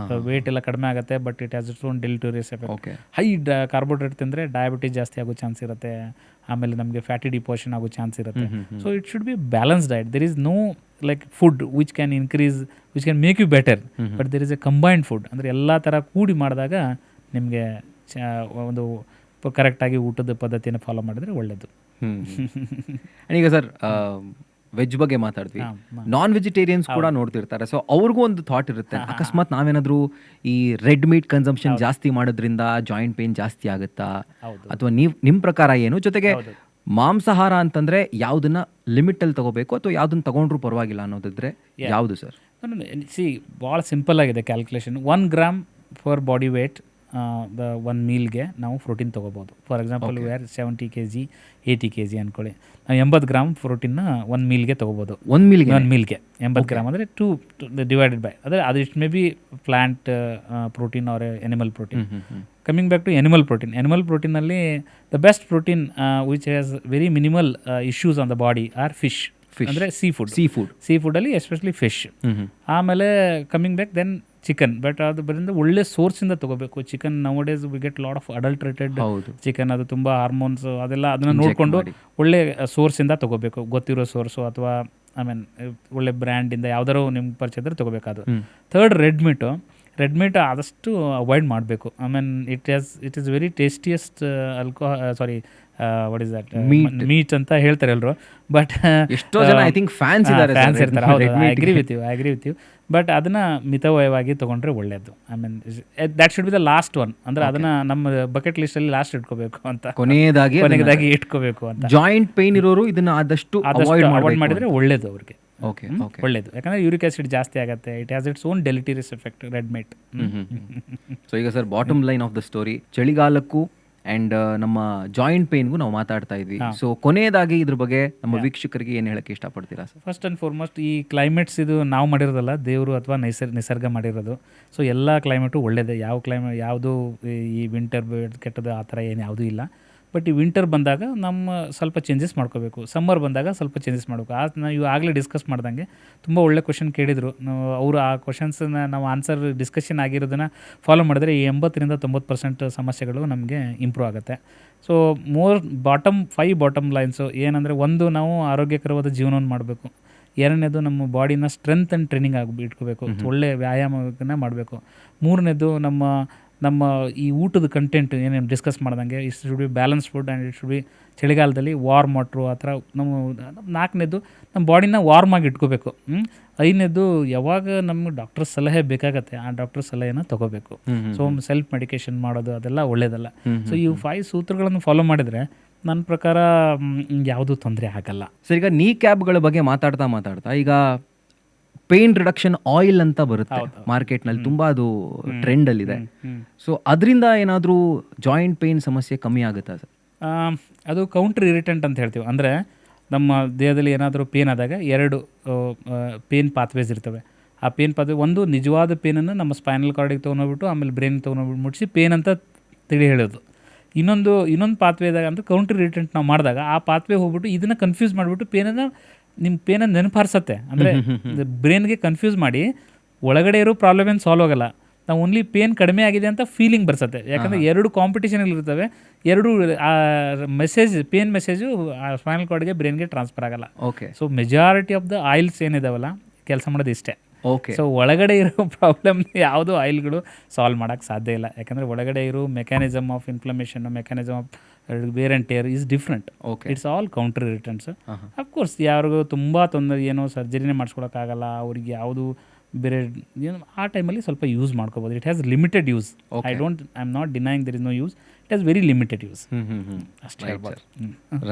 ವೇಟ್ ಎಲ್ಲ ಕಡಿಮೆ ಆಗುತ್ತೆ, but it has its own deleterious effect. High carbohydrate ತಿಂದರೆ ಡಯಾಬಿಟೀಸ್ ಜಾಸ್ತಿ ಆಗೋ ಚಾನ್ಸ್ ಇರುತ್ತೆ. ಆಮೇಲೆ ನಮಗೆ ಫ್ಯಾಟಿ ಡಿಪೋಷನ್ ಆಗೋ ಚಾನ್ಸ್ ಇರುತ್ತೆ. So it should be balance diet. There is no like food which can increase, which can make you better, but there is a combined food. ಅಂದರೆ ಎಲ್ಲ ಥರ ಕೂಡಿ ಮಾಡಿದಾಗ ನಿಮಗೆ ಒಂದು ಕರೆಕ್ಟಾಗಿ ಊಟದ ಪದ್ಧತಿಯನ್ನು ಫಾಲೋ ಮಾಡಿದ್ರೆ ಒಳ್ಳೆಯದು. ಈಗ ಸರ್ ವೆಜ್ ಬಗ್ಗೆ ಮಾತಾಡ್ತೀವಿ, ನಾನ್ ವೆಜಿಟೇರಿಯನ್ಸ್ ಕೂಡ ನೋಡ್ತಿರ್ತಾರೆ. ಸೊ ಅವ್ರಿಗೂ ಒಂದು ಥಾಟ್ ಇರುತ್ತೆ, ಅಕಸ್ಮಾತ್ ನಾವೇನಾದರೂ ಈ ರೆಡ್ ಮೀಟ್ ಕನ್ಸಂಪ್ಷನ್ ಜಾಸ್ತಿ ಮಾಡೋದ್ರಿಂದ ಜಾಯಿಂಟ್ ಪೇನ್ ಜಾಸ್ತಿ ಆಗುತ್ತಾ, ಅಥವಾ ನಿಮ್ಮ ಪ್ರಕಾರ ಏನು? ಜೊತೆಗೆ ಮಾಂಸಾಹಾರ ಅಂತಂದ್ರೆ ಯಾವುದನ್ನ ಲಿಮಿಟ್ ಅಲ್ಲಿ ತಗೋಬೇಕು, ಅಥವಾ ಯಾವುದನ್ನ ತಗೊಂಡ್ರು ಪರವಾಗಿಲ್ಲ ಅನ್ನೋದಿದ್ರೆ ಯಾವುದು ಸರ್? ಭಾಳ ಸಿಂಪಲ್ ಆಗಿದೆ calculation. 1 gram for body weight ಒಂದು ಮೀಲ್ಗೆ ನಾವು ಪ್ರೋಟೀನ್ ತೊಗೋಬೋದು. For example we are 70 kg 80 kg ಅಂದ್ಕೊಳ್ಳಿ, ನಾವು 80 ಗ್ರಾಮ್ ಪ್ರೋಟೀನ್ನ ಒಂದು ಮೀಲ್ಗೆ ತೊಗೋಬೋದು. ಒಂದು ಮೀಲ್ಗೆ 80 ಗ್ರಾಮ್ ಅಂದರೆ 2 ಡಿವೈಡೆಡ್ ಬೈ, ಅಂದರೆ ಅದು it may be plant protein or animal protein. Coming back to animal ಪ್ರೋಟೀನಲ್ಲಿ the best protein which has very minimal issues on the body are fish, ಅಂದರೆ ಸೀ ಫುಡಲ್ಲಿ ಎಸ್ಪೆಷಲಿ ಫಿಶ್. ಆಮೇಲೆ coming back then chicken. But ಅದರಿಂದ ಒಳ್ಳೆ ಸೋರ್ಸಿಂದ ತೊಗೋಬೇಕು. Chicken nowadays we get lot of adulterated chicken, ಅದು ತುಂಬ ಹಾರ್ಮೋನ್ಸ್ ಅದೆಲ್ಲ, ಅದನ್ನು ನೋಡಿಕೊಂಡು ಒಳ್ಳೆ ಸೋರ್ಸಿಂದ ತೊಗೋಬೇಕು. ಗೊತ್ತಿರೋ ಸೋರ್ಸು ಅಥವಾ ಒಳ್ಳೆ ಬ್ರ್ಯಾಂಡಿಂದ ಯಾವ್ದಾರು ನಿಮ್ಗೆ ಪರಿಚಯ ಇದ್ರೆ ತೊಗೋಬೇಕಾದ್ರು. Third, red meat. Red meat ಆದಷ್ಟು ಅವಾಯ್ಡ್ ಮಾಡಬೇಕು. I mean it is very tastiest sorry what is that meat ಅಂತ ಹೇಳ್ತಾರೆ ಎಲ್ಲರೂ. ಬಟ್ ಎಷ್ಟೋ ಜನ ಐ ಥಿಂಕ್ ಫ್ಯಾನ್ಸ್ ಇದ್ದಾರೆ ಫ್ಯಾನ್ಸ್ ಇರ್ತಾರೆ. ಹೌದು, I agree with you. But ಅದನ್ನು ಮಿತವ್ಯಯವಾಗಿ ತೊಗೊಂಡ್ರೆ ಒಳ್ಳೆಯದು. I mean that should be the last one. ಅಂದರೆ ಅದನ್ನು ನಮ್ಮ ಬಕೆಟ್ ಲಿಸ್ಟಲ್ಲಿ ಲಾಸ್ಟ್ ಇಟ್ಕೋಬೇಕು ಅಂತ, ಕೊನೆಯದಾಗಿ ಇಟ್ಕೋಬೇಕು ಅಂತ. ಜಾಯಿಂಟ್ ಪೇನ್ ಇರೋರು ಇದನ್ನ ಆದಷ್ಟು ಅವಾಯ್ಡ್ ಮಾಡಿದರೆ ಒಳ್ಳೆಯದು ಅವ್ರಿಗೆ. ಓಕೆ ಒಳ್ಳೆಯದು, ಯಾಕಂದರೆ ಯೂರಿಕ್ ಆಸಿಡ್ ಜಾಸ್ತಿ ಆಗುತ್ತೆ. It has its own deleterious effect red meat. So ಈಗ sir bottom line of the story, ಚಳಿಗಾಲಕ್ಕೂ ಆ್ಯಂಡ್ ನಮ್ಮ ಜಾಯಿಂಟ್ ಪೇನ್ಗೂ ನಾವು ಮಾತಾಡ್ತಾ ಇದ್ವಿ. ಸೊ ಕೊನೆಯದಾಗಿ ಇದ್ರ ಬಗ್ಗೆ ನಮ್ಮ ವೀಕ್ಷಕರಿಗೆ ಏನು ಹೇಳಕ್ಕೆ ಇಷ್ಟಪಡ್ತೀರಾ ಸರ್? ಫಸ್ಟ್ ಆ್ಯಂಡ್ ಫಾರ್ಮೋಸ್ಟ್ ಈ ಕ್ಲೈಮೇಟ್ಸ್ ಇದು ನಾವು ಮಾಡಿರೋದಲ್ಲ, ದೇವರು ಅಥವಾ ನಿಸರ್ಗ ಮಾಡಿರೋದು. ಸೊ ಎಲ್ಲ ಕ್ಲೈಮೇಟು ಒಳ್ಳೆಯದೇ. ಯಾವುದು ಈ ವಿಂಟರ್ ಕೆಟ್ಟದ್ದು ಆ ಥರ ಏನು ಯಾವುದೂ ಇಲ್ಲ. ಬಟ್ ಈ ವಿಂಟರ್ ಬಂದಾಗ ನಮ್ಮ ಸ್ವಲ್ಪ ಚೇಂಜಸ್ ಮಾಡ್ಕೋಬೇಕು. ಸಮ್ಮರ್ ಬಂದಾಗ ಸ್ವಲ್ಪ ಚೇಂಜಸ್ ಮಾಡಬೇಕು. ನಾವು ಆಗಲೇ ಡಿಸ್ಕಸ್ ಮಾಡ್ದಂಗೆ ತುಂಬ ಒಳ್ಳೆ ಕ್ವಶನ್ ಕೇಳಿದರು. ಅವರು ಆ ಕ್ವಶನ್ಸನ್ನ ನಾವು ಆನ್ಸರ್ ಡಿಸ್ಕಷನ್ ಆಗಿರೋದನ್ನು ಫಾಲೋ ಮಾಡಿದ್ರೆ ಈ 80-90% ಸಮಸ್ಯೆಗಳು ನಮಗೆ ಇಂಪ್ರೂವ್ ಆಗುತ್ತೆ. ಸೊ ಬಾಟಮ್ ಲೈನ್ಸು ಏನಂದರೆ, ಒಂದು ನಾವು ಆರೋಗ್ಯಕರವಾದ ಜೀವನವನ್ನು ಮಾಡಬೇಕು. ಎರಡನೇದು ನಮ್ಮ ಬಾಡಿನ ಸ್ಟ್ರೆಂತ್ ಆ್ಯಂಡ್ ಟ್ರೈನಿಂಗ್ ಇಟ್ಕೋಬೇಕು, ಒಳ್ಳೆ ವ್ಯಾಯಾಮವನ್ನು ಮಾಡಬೇಕು. ಮೂರನೇದು ನಮ್ಮ ಈ ಊಟದ ಕಂಟೆಂಟ್ ಏನೇನು ಡಿಸ್ಕಸ್ ಮಾಡ್ದಂಗೆ it should be balance food and it should B ಚಳಿಗಾಲದಲ್ಲಿ ವಾರ್ಮ್ ವಾಟ್ರು ಆ ಥರ. ನಾಲ್ಕನೇದು ನಮ್ಮ ಬಾಡಿನ ವಾರ್ಮ್ ಆಗಿ ಇಟ್ಕೋಬೇಕು. ಐದನೇದು ಯಾವಾಗ ನಮ್ಗೆ ಡಾಕ್ಟರ್ ಸಲಹೆ ಬೇಕಾಗತ್ತೆ ಆ ಡಾಕ್ಟರ್ ಸಲಹೆನ ತೊಗೋಬೇಕು. ಸೊ ಸೆಲ್ಫ್ ಮೆಡಿಕೇಶನ್ ಮಾಡೋದು ಅದೆಲ್ಲ ಒಳ್ಳೆಯದಲ್ಲ. ಸೊ ಈ 5 ಸೂತ್ರಗಳನ್ನು ಫಾಲೋ ಮಾಡಿದರೆ ನನ್ನ ಪ್ರಕಾರ ಯಾವುದೂ ತೊಂದರೆ ಆಗಲ್ಲ. ಸರ್, ಈಗ ನೀ ಕ್ಯಾಬ್ಗಳ ಬಗ್ಗೆ ಮಾತಾಡ್ತಾ ಈಗ ಪೇನ್ ರಿಡಕ್ಷನ್ ಆಯಿಲ್ ಅಂತ ಬರುತ್ತೆ ಮಾರ್ಕೆಟ್ನಲ್ಲಿ, ತುಂಬಾ ಅದು ಟ್ರೆಂಡಲ್ಲಿದೆ. ಸೊ ಅದರಿಂದ ಏನಾದರೂ ಜಾಯಿಂಟ್ ಪೇನ್ ಸಮಸ್ಯೆ ಕಮ್ಮಿ ಆಗುತ್ತಾ ಸರ್? ಅದು ಕೌಂಟರ್ ಇರಿಟೆಂಟ್ ಅಂತ ಹೇಳ್ತೀವಿ. ಅಂದರೆ ನಮ್ಮ ದೇಹದಲ್ಲಿ ಏನಾದರೂ ಪೇನ್ ಆದಾಗ 2 ಪೇನ್ ಪಾತ್ವೇಸ್ ಇರ್ತವೆ. ಆ ಪೇನ್ ಪಾತ್ವೇ, ಒಂದು ನಿಜವಾದ ಪೇನನ್ನು ನಮ್ಮ ಸ್ಪೈನಲ್ ಕಾರ್ಡಿಗೆ ತೊಗೊಂಡೋಗ್ಬಿಟ್ಟು ಆಮೇಲೆ ಬ್ರೈನ್ಗೆ ತೊಗೊಂಡೋಗ್ಬಿಟ್ಟು ಮುಟ್ಟಿಸಿ ಪೇನ್ ಅಂತ ತಿಳಿ ಹೇಳೋದು. ಇನ್ನೊಂದು ಪಾತ್ವೇದಾಗ ಅಂದರೆ ಕೌಂಟರ್ ಇರಿಟೆಂಟ್ ನಾವು ಮಾಡಿದಾಗ ಆ ಪಾತ್ವೇ ಹೋಗ್ಬಿಟ್ಟು ಇದನ್ನು ಕನ್ಫ್ಯೂಸ್ ಮಾಡಿಬಿಟ್ಟು ನಿಮ್ಮ ಪೇನನ್ನು ನೆನಪಾರಿಸತ್ತೆ. ಅಂದರೆ ಬ್ರೈನ್ಗೆ ಕನ್ಫ್ಯೂಸ್ ಮಾಡಿ ಒಳಗಡೆ ಇರೋ ಪ್ರಾಬ್ಲಮ್ ಏನು ಸಾಲ್ವ್ ಆಗೋಲ್ಲ. ನಾವು ಓನ್ಲಿ ಪೇನ್ ಕಡಿಮೆ ಆಗಿದೆ ಅಂತ ಫೀಲಿಂಗ್ ಬರ್ಸತ್ತೆ. ಯಾಕಂದರೆ 2 ಕಾಂಪಿಟೇಷನ್ಗಳಿರ್ತವೆ. 2 ಪೇನ್ ಮೆಸೇಜು ಸ್ಪೈನಲ್ ಕಾರ್ಡ್ಗೆ ಬ್ರೈನ್ಗೆ ಟ್ರಾನ್ಸ್ಫರ್ ಆಗಲ್ಲ. Okay. So majority of the oils ಏನಿದಾವಲ್ಲ ಕೆಲಸ ಮಾಡೋದು ಇಷ್ಟೇ. ಓಕೆ. ಸೊ ಒಳಗಡೆ ಇರೋ ಪ್ರಾಬ್ಲಮ್ ಯಾವುದೂ ಆಯಿಲ್ಗಳು ಸಾಲ್ವ್ ಮಾಡೋಕ್ಕೆ ಸಾಧ್ಯ ಇಲ್ಲ. ಯಾಕಂದರೆ ಒಳಗಡೆ ಇರೋ mechanism of inflammation, mechanism of wear and tear is different. It's all counter irritants. Of course ಯಾರಿಗೂ ತುಂಬ ತೊಂದರೆ, ಏನೋ ಸರ್ಜರಿನೇ ಮಾಡಿಸ್ಕೊಳಕ್ಕಾಗಲ್ಲ ಅವ್ರಿಗೆ, ಯಾವುದು ಬೇರೆ ಏನು ಆ ಟೈಮಲ್ಲಿ ಸ್ವಲ್ಪ ಯೂಸ್ ಮಾಡ್ಕೋಬೋದು. It has limited use. I am not denying there is no use. It has very limited use. ಅಷ್ಟೇ ಹೇಳ್ಬೋದು.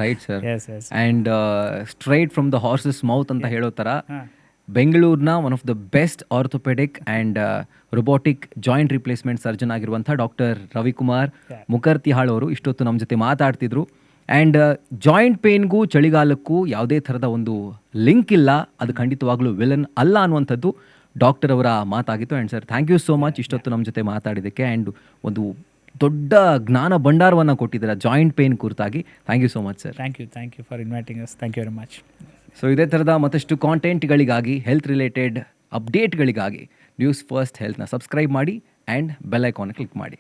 Right sir. Yes. And straight from the horse's mouth ಅಂತ ಹೇಳೋ ಥರ ಬೆಂಗಳೂರಿನ one of the best orthopaedic and robotic joint replacement surgeon ಆಗಿರುವಂಥ doctor Ravikumar Mukartihal ಅವರು ಇಷ್ಟೊತ್ತು ನಮ್ಮ ಜೊತೆ ಮಾತಾಡ್ತಿದ್ರು. ಆ್ಯಂಡ್ ಜಾಯಿಂಟ್ ಪೇನ್ಗೂ ಚಳಿಗಾಲಕ್ಕೂ ಯಾವುದೇ ಥರದ ಒಂದು ಲಿಂಕ್ ಇಲ್ಲ, ಅದು ಖಂಡಿತವಾಗ್ಲೂ ವಿಲನ್ ಅಲ್ಲ ಅನ್ನುವಂಥದ್ದು ಡಾಕ್ಟರ್ ಅವರ ಮಾತಾಗಿತ್ತು. And sir, thank you so much ಇಷ್ಟೊತ್ತು ನಮ್ಮ ಜೊತೆ ಮಾತಾಡಿದ್ದಕ್ಕೆ. ಆ್ಯಂಡ್ ಒಂದು ದೊಡ್ಡ ಜ್ಞಾನ ಭಂಡಾರವನ್ನು ಕೊಟ್ಟಿದ್ದೀರಾ ಜಾಯಿಂಟ್ ಪೇನ್ ಕುರಿತಾಗಿ. Thank you so much sir. Thank you for inviting us. Thank you very much. So ಇದೇ ಥರದ ಮತ್ತಷ್ಟು ಕಾಂಟೆಂಟ್ಗಳಿಗಾಗಿ, ಹೆಲ್ತ್ ರಿಲೇಟೆಡ್ ಅಪ್ಡೇಟ್ಗಳಿಗಾಗಿ ನ್ಯೂಸ್ ಫಸ್ಟ್ ಹೆಲ್ತ್ನ ಸಬ್ಸ್ಕ್ರೈಬ್ ಮಾಡಿ ಆ್ಯಂಡ್ ಬೆಲ್ ಐಕಾನ್ ಕ್ಲಿಕ್ ಮಾಡಿ.